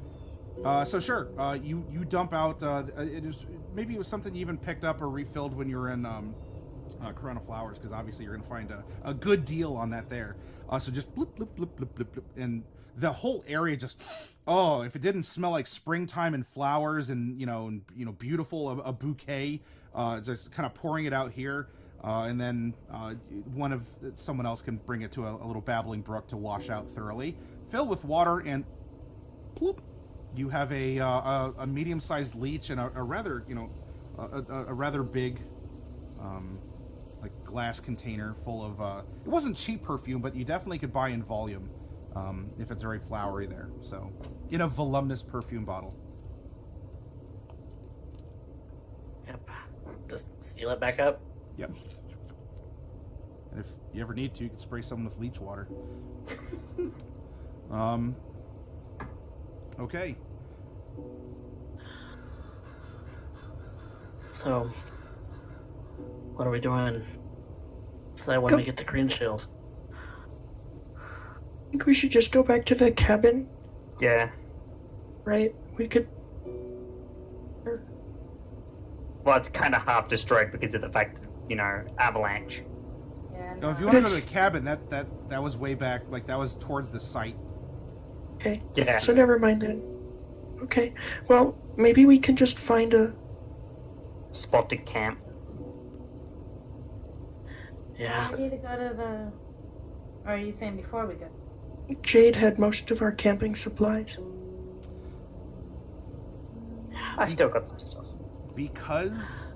so sure, you dump out. It was something you even picked up or refilled when you were in Corona Flowers, because obviously you're gonna find a good deal on that there. So just blip blip blip blip blip blip, and the whole area just if it didn't smell like springtime and flowers and beautiful, a bouquet, just kind of pouring it out here. And then someone else can bring it to a little babbling brook to wash out thoroughly, fill with water, and bloop, you have a medium-sized leech and a rather a rather big like glass container full of it wasn't cheap perfume, but you definitely could buy in volume if it's very flowery there. So in a voluminous perfume bottle. Yep. Just steal it back up. Yep. And if you ever need to, you can spray someone with leech water. Okay. So, what are we doing? Decide when we get to Greenshield. I think we should just go back to the cabin, Yeah. right? We could. Well, it's kind of half destroyed because of the fact that, avalanche. Yeah, Now, if you no. want to go to the cabin, that was way back, like that was towards the site. Okay. Yeah. So never mind then. Okay. Well, maybe we can just find a. Spot to camp. Yeah. We need to go to the. Or are you saying before we go? Jade had most of our camping supplies. I've still got some stuff. Because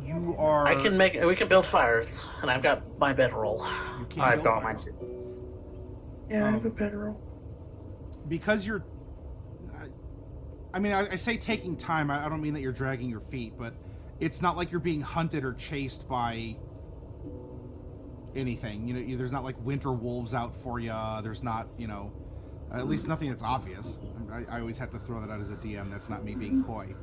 you are. We can build fires, and I've got my bedroll. You can't I've build got fires. mine. Yeah, I have a bedroll. Because you're. I mean, I say taking time. I don't mean that you're dragging your feet, but it's not like you're being hunted or chased by anything. There's not like winter wolves out for you. There's not, at least nothing that's obvious. I always have to throw that out as a DM. That's not me being coy.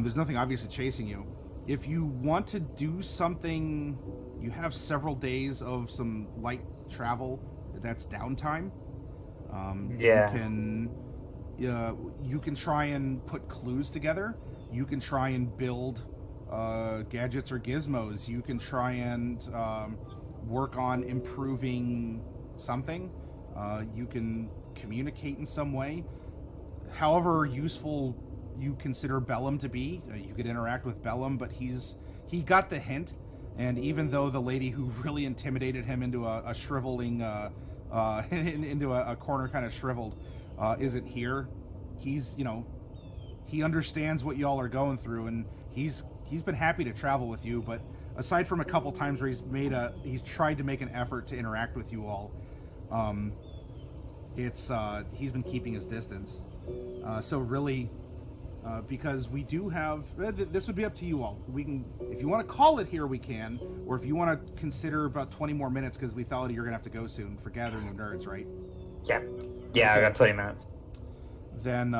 There's nothing obviously chasing you. If you want to do something, you have several days of some light travel. That's downtime. Yeah. You can try and put clues together. You can try and build gadgets or gizmos. You can try and work on improving something. You can communicate in some way. However useful you consider Bellum to be, you could interact with Bellum, but he got the hint. And even though the lady who really intimidated him into a shriveling, into a corner, kind of shriveled, isn't here. He's, he understands what y'all are going through, and he's been happy to travel with you, but aside from a couple times where he's tried to make an effort to interact with you all, he's been keeping his distance. So really, because we do have, this would be up to you all. We can, if you want to call it here, we can, or if you want to consider about 20 more minutes, because lethality, you're gonna have to go soon for Gathering of Nerds, right? Yeah, Okay. I got 20 minutes. Then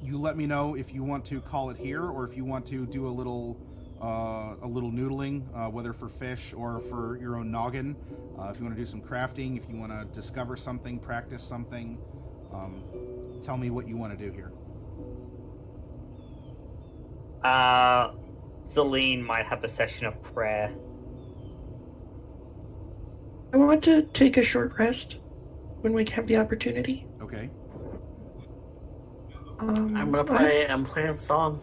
you let me know if you want to call it here, or if you want to do a little noodling, whether for fish or for your own noggin. If you want to do some crafting, if you want to discover something, practice something, tell me what you want to do here. Celine might have a session of prayer. I want to take a short rest when we have the opportunity. Okay. I'm gonna play a song.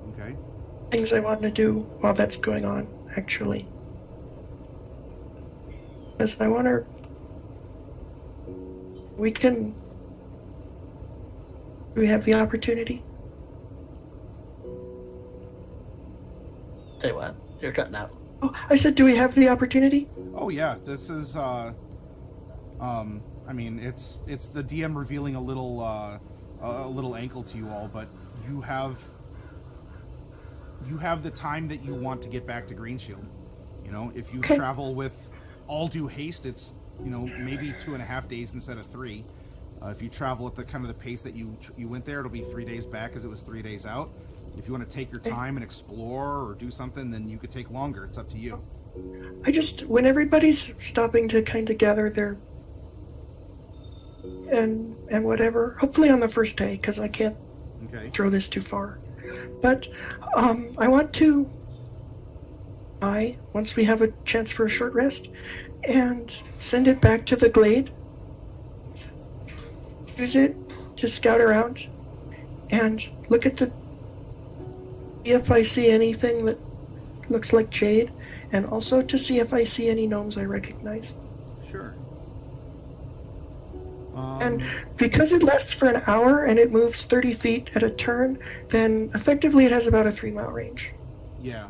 Okay. Things I want to do while that's going on, actually. Because I want to... We have the opportunity. Say what? You're cutting out. Oh, I said, do we have the opportunity? Oh yeah, this is I mean, it's the DM revealing a little ankle to you all, but you have the time that you want to get back to Greenshield. If you travel with all due haste, it's maybe 2.5 days instead of 3. If you travel at the kind of the pace that you went there, it'll be 3 days back, because it was 3 days out. If you want to take your time and explore or do something, then you could take longer. It's up to you. When everybody's stopping to kind of gather their and whatever, hopefully on the first day, because I can't throw this too far. But I want to once we have a chance for a short rest, and send it back to the glade. Use it to scout around and look at see if I see anything that looks like jade, and also to see if I see any gnomes I recognize. Sure. And because it lasts for an hour and it moves 30 feet at a turn, then effectively it has about a 3-mile range. Yeah.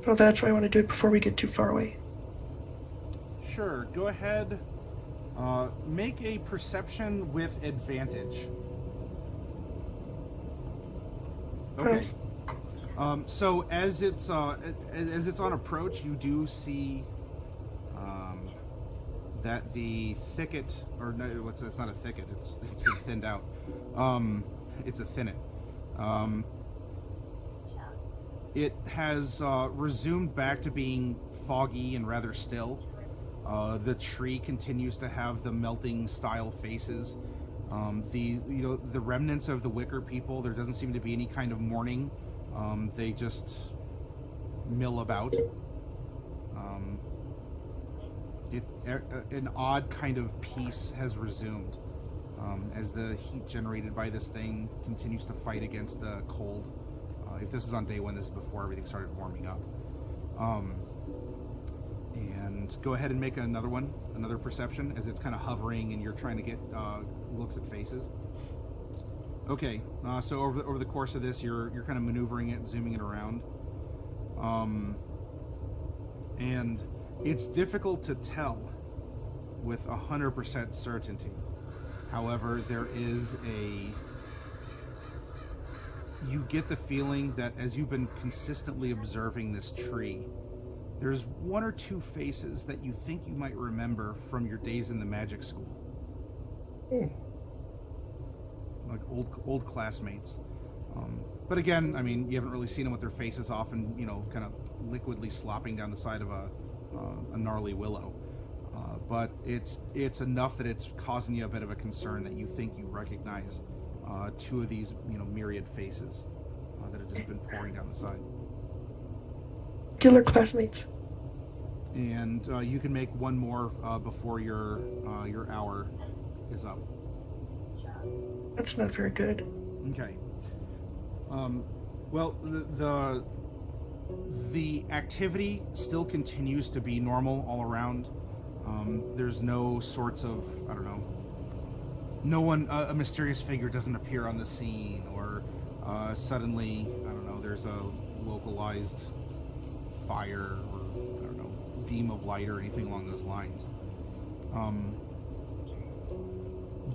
Well, that's why I want to do it before we get too far away. Sure. Go ahead. Make a perception with advantage. Okay. So as it's on approach, you do see that the thicket, or no, it's not a thicket. It's been thinned out. It's a thinnet. It has resumed back to being foggy and rather still. The tree continues to have the melting style faces. The remnants of the wicker people, there doesn't seem to be any kind of mourning. They just mill about. An odd kind of peace has resumed as the heat generated by this thing continues to fight against the cold. If this is on day 1, this is before everything started warming up. And go ahead and make another perception, as it's kind of hovering and you're trying to get looks at faces. Okay, so over the course of this, you're kind of maneuvering it, zooming it around, and it's difficult to tell with 100% certainty. However, you get the feeling that as you've been consistently observing this tree, there's 1 or 2 faces that you think you might remember from your days in the magic school. Like old classmates. But again, I mean, you haven't really seen them with their faces often, kind of liquidly slopping down the side of a gnarly willow. But it's enough that it's causing you a bit of a concern that you think you recognize 2 of these, myriad faces that have just been pouring down the side. Killer classmates. And you can make 1 more before your hour is up. That's not very good. Okay. Well, The activity still continues to be normal all around. There's no sorts of, I don't know, no one, a mysterious figure doesn't appear on the scene, or suddenly, I don't know, there's a localized fire, or, I don't know, beam of light or anything along those lines.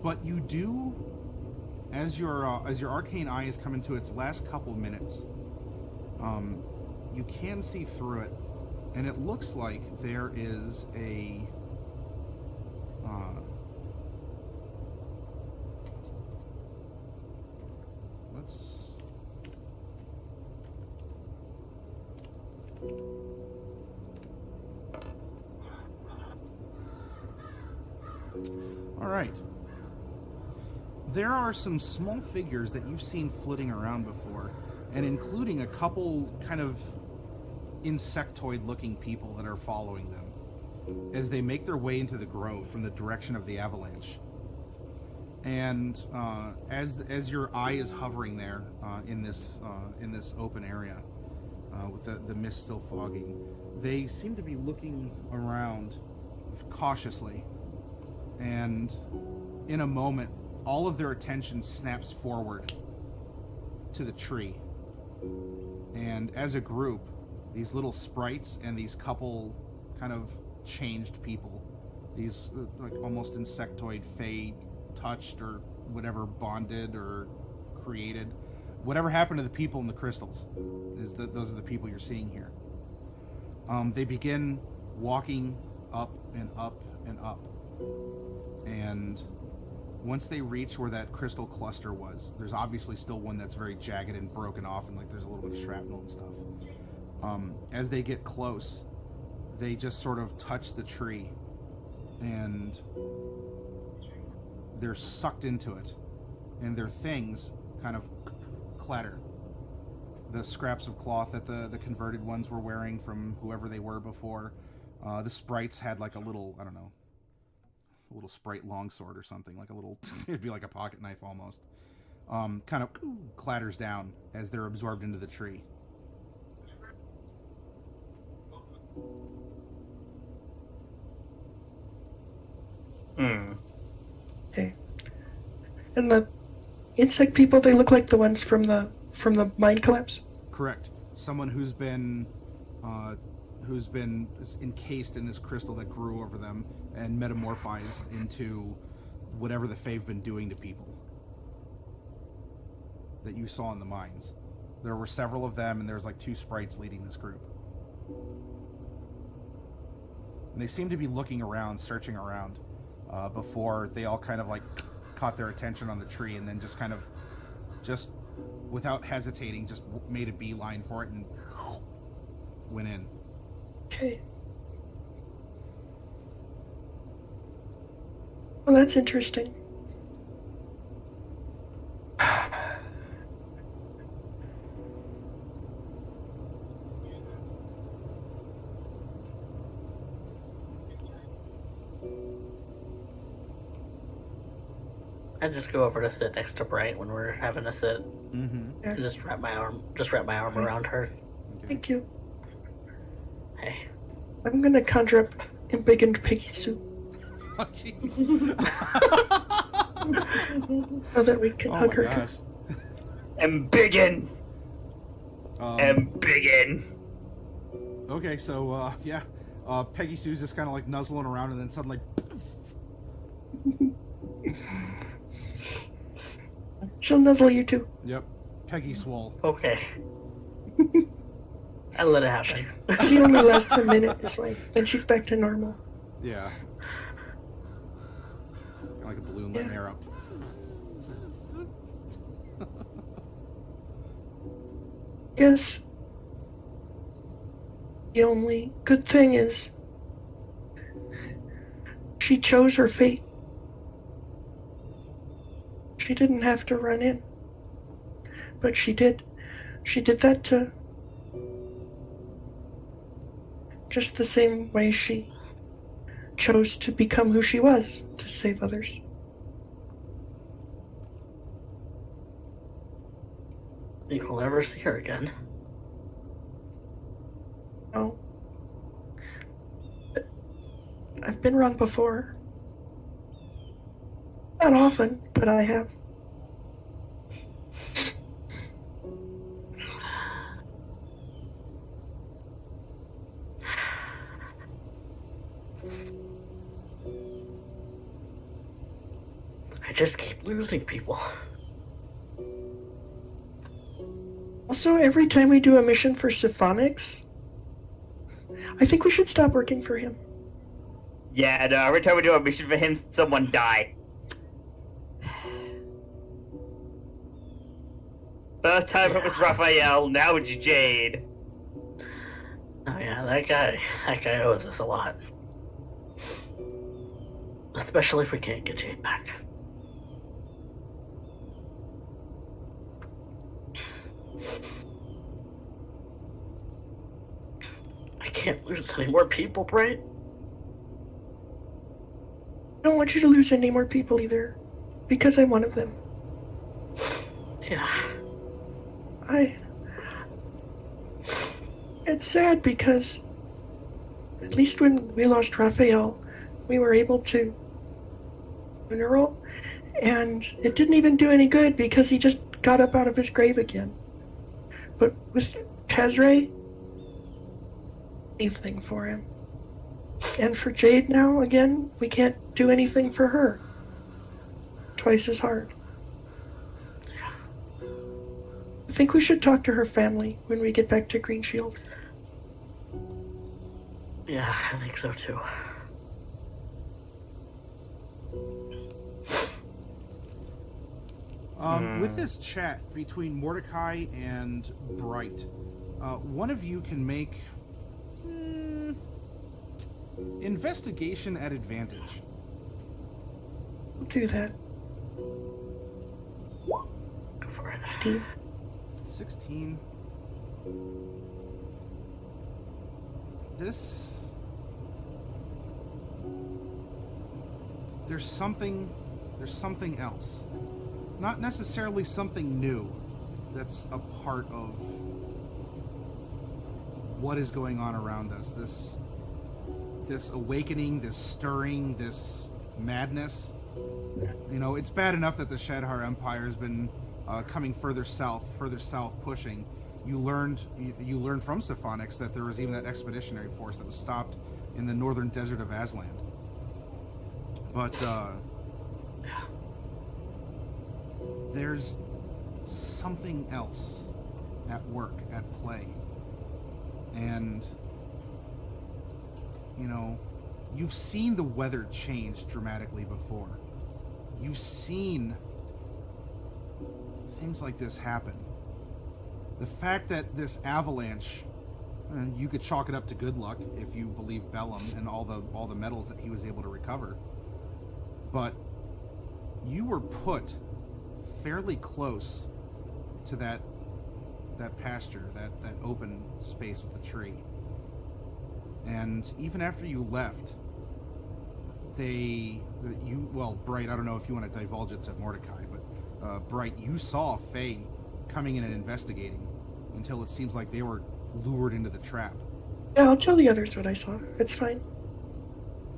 But you do, as your arcane eye has come into its last couple minutes, you can see through it, and it looks like there is a let's all right. There are some small figures that you've seen flitting around before, and including a couple kind of insectoid-looking people that are following them as they make their way into the grove from the direction of the avalanche. And as your eye is hovering there in this open area with the mist still fogging, they seem to be looking around cautiously, and in a moment, all of their attention snaps forward to the tree. And as a group, these little sprites and these couple kind of changed people, these like almost insectoid, fey touched or whatever, bonded or created, whatever happened to the people in the crystals, those are the people you're seeing here. They begin walking up and up and up, and once they reach where that crystal cluster was, there's obviously still one that's very jagged and broken off, and like there's a little bit of shrapnel and stuff. As they get close, they just sort of touch the tree, and they're sucked into it, and their things kind of clatter. The scraps of cloth that the converted ones were wearing from whoever they were before. The sprites had like a little, I don't know, a little sprite longsword or something, like a little, it'd be like a pocket knife almost. Kind of clatters down as they're absorbed into the tree. Okay. And the insect people, they look like the ones from the mine collapse? Correct. Someone who's been encased in this crystal that grew over them and metamorphized into whatever the Fae've been doing to people that you saw in the mines. There were several of them, and there's like 2 sprites leading this group. And they seem to be looking around, searching around, before they all kind of like caught their attention on the tree, and then just kind of, just without hesitating, just made a beeline for it and went in. Okay. Well, that's interesting. I just go over to sit next to Bright when we're having a sit, Mm-hmm. Yeah. and just wrap my arm around her. Thank you. Hey, I'm gonna conjure up embiggened Piggy Sue Oh, jeez. so that we can Oh hug my her gosh. too. Embiggen! Embiggen! Okay, so, yeah. Peggy Sue's just kind of like nuzzling around, and then suddenly... She'll nuzzle you too. Yep. Peggy swole. okay. I let it happen. She only lasts a minute this way, then she's back to normal. Yeah. Kinda like a balloon letting Yeah. air up. Yes. The only good thing is she chose her fate. She didn't have to run in. But she did. She did that to... just the same way she chose to become who she was, to save others. Think we'll never see her again. No. But I've been wrong before. Not often, but I have. I just keep losing people. Also, every time we do a mission for Syphenix, I think we should stop working for him. Yeah, no, every time we do a mission for him, someone die. First time it was Raphael, now it's Jade. Oh yeah, that guy owes us a lot. Especially if we can't get Jade back. I can't lose any more people, Bright. I don't want you to lose any more people either, because I'm one of them. Yeah. It's sad because at least when we lost Raphael, we were able to funeral, and it didn't even do any good because he just got up out of his grave again. But with Tezre, anything for him. And for Jade now, again, we can't do anything for her. Twice as hard. I think we should talk to her family when we get back to Greenshield. Yeah, I think so too. With this chat between Mordecai and Bright, one of you can make investigation at advantage. I'll do that. Go for it. Steve. 16. There's something else. Not necessarily something new that's a part of what is going on around us. This awakening, this stirring, this madness. You know, it's bad enough that the Shadhar Empire has been coming further south pushing. You learned from Syphenix that there was even that expeditionary force that was stopped in the northern desert of Aslan. But there's something else at work, at play. And you know, you've seen the weather change dramatically before. You've seen things like this happen. The fact that this avalanche, and you could chalk it up to good luck if you believe Bellum and all the metals that he was able to recover. But you were put fairly close to that pasture, that open space with the tree. And even after you left, Bright, I don't know if you want to divulge it to Mordecai, but Bright, you saw Faye coming in and investigating until it seems like they were lured into the trap. Yeah, I'll tell the others what I saw. It's fine.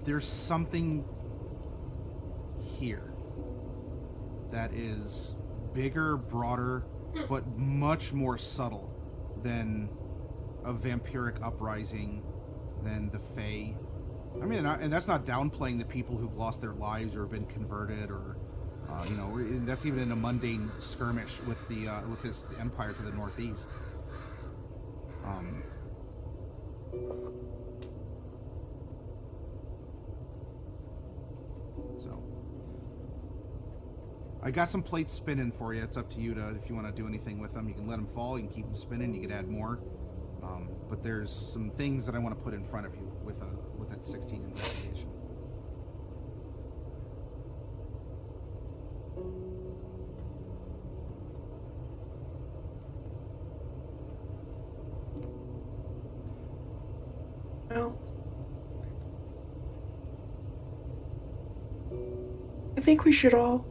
There's something here that is bigger, broader, but much more subtle than a vampiric uprising, than the Fae. I mean, and that's not downplaying the people who've lost their lives or been converted, or that's even in a mundane skirmish with this empire to the northeast. So I got some plates spinning for you. It's up to you if you want to do anything with them. You can let them fall. You can keep them spinning. You can add more. But there's some things that I want to put in front of you with that 16 investigation. Well, I think we should all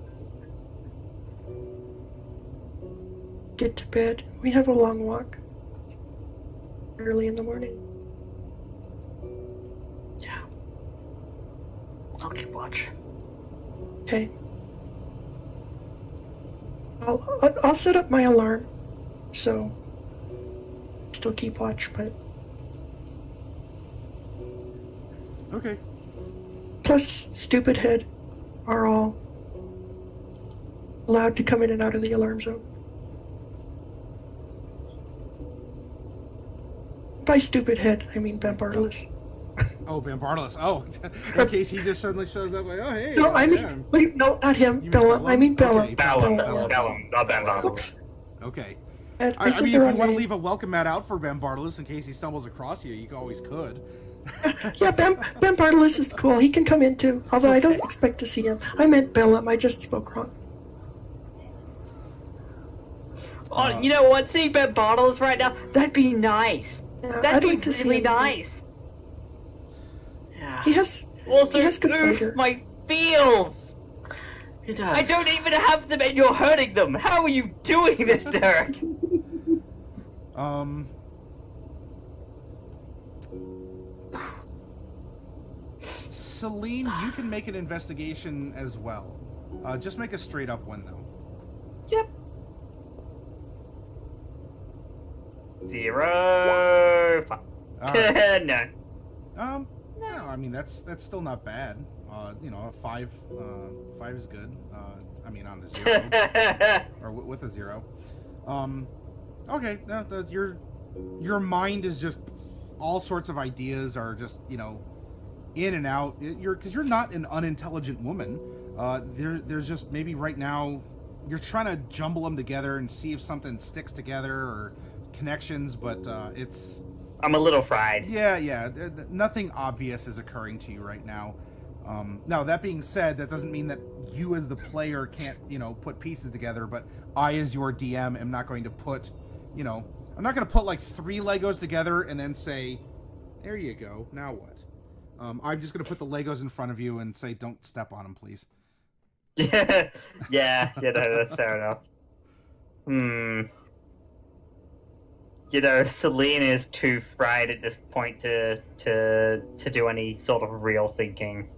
get to bed. We have a long walk early in the morning. I'll keep watch. Okay. I'll set up my alarm, so still keep watch, but Okay. plus stupid head are all allowed to come in and out of the alarm zone. By stupid head, I mean Bambardalis. Oh, Bambardalis. Oh, in case he just suddenly shows up like, oh, hey. No, I mean, yeah. wait, no, not him. You mean Bella. Bellum? I mean Bella. Okay, Bellum, Bellum. not Bellum. Oops. Okay. I I said mean, the if you wrong want to name. leave a welcome mat out for Bambardalis in case he stumbles across you, always could. Yeah, Bambardalis is cool. He can come in too. Although I don't expect to see him. I meant Bellum. I just spoke wrong. Oh, you know what? Seeing Bambardalis right now, that'd be nice. Yeah, That'd I'd be like to see really him. nice. Yeah. He has. Also, He has good oof, cider. my feels. He does. I don't even have them, and you're hurting them. How are you doing this, Derek? Celine, you can make an investigation as well. Just make a straight up one though. Yep. 0. Alright. No. No, I mean that's still not bad. You know, a 5 is good. I mean on a 0 or with a 0. Okay, no, your mind is just all sorts of ideas are just, you know, in and out. Because you're not an unintelligent woman. There's just maybe right now you're trying to jumble them together and see if something sticks together or connections, but it's. I'm a little fried. Yeah. Nothing obvious is occurring to you right now. Now, that being said, that doesn't mean that you as the player can't, you know, put pieces together, but I as your DM am not going to put, you know, I'm not going to put like 3 Legos together and then say, there you go, now what? I'm just going to put the Legos in front of you and say, don't step on them, please. yeah, no, that's fair enough. You know, Celine is too fried at this point to do any sort of real thinking.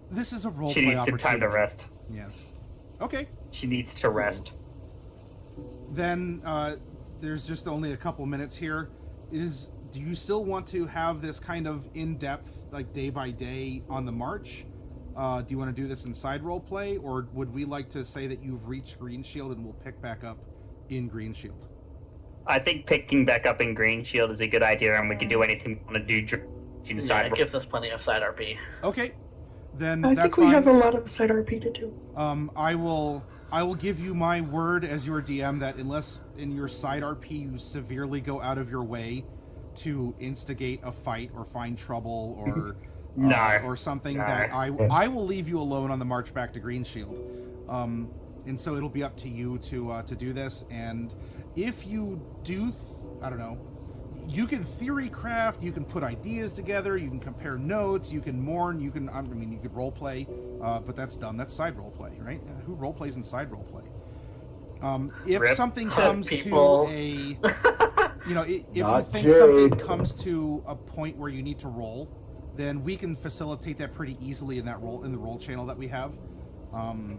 This is a role She play needs some time to rest. Yes. Okay. She needs to rest. Then there's just only a couple minutes here. Do you still want to have this kind of in-depth, like day by day on the march? Do you want to do this in side role play, or would we like to say that you've reached Greenshield and we'll pick back up in Greenshield? I think picking back up in Greenshield is a good idea, and we can do anything we want to do inside. Yeah, it gives us plenty of side RP. Okay. Then I that's think we fine. have a lot of side RP to do. I will give you my word as your DM that unless in your side RP you severely go out of your way to instigate a fight or find trouble or or something, that I will leave you alone on the march back to Greenshield. And so it'll be up to you to do this. And if you do, I don't know, you can theory craft, you can put ideas together, you can compare notes, you can mourn, you can, I mean, you could role play, but that's dumb. That's side role play, right? Who role plays in side role play? If Rip. something comes People. to a, you know, if you Not think something Jade. comes to a point where you need to roll, then we can facilitate that pretty easily in that role, in the roll channel that we have.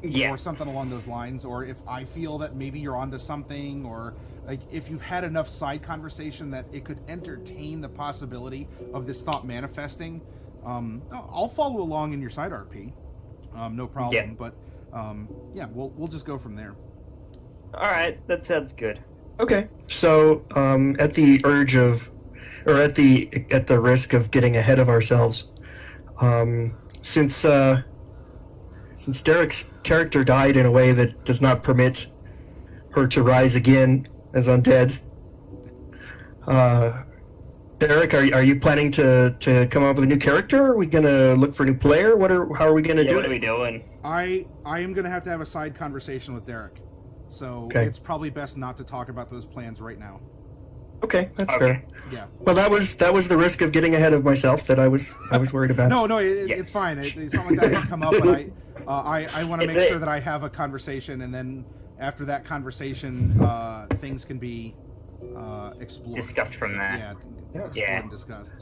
Yeah. Or something along those lines, or if I feel that maybe you're onto something, or like if you've had enough side conversation that it could entertain the possibility of this thought manifesting, I'll follow along in your side RP, no problem. Yeah. But yeah, we'll just go from there. All right, that sounds good. Okay. So, at the urge of, or at the risk of getting ahead of ourselves, since Derek's character died in a way that does not permit her to rise again as undead, Derek, are you planning to come up with a new character? Are we gonna look for a new player? How are we gonna do What it? are we doing? I am gonna have to have a side conversation with Derek, so Okay. it's probably best not to talk about those plans right now. Okay, that's Okay. fair. Yeah. Well, that was the risk of getting ahead of myself that I was worried about. No, Yeah. it's fine. It's something like that can come up, but I want to It's make it. sure that I have a conversation, and then after that conversation, things can be explored. Discussed from there. Yeah, explored Yeah. and discussed.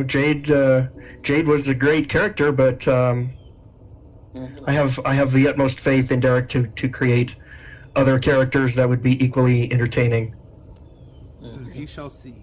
Jade was a great character, but I have the utmost faith in Derek to create other characters that would be equally entertaining. We shall see.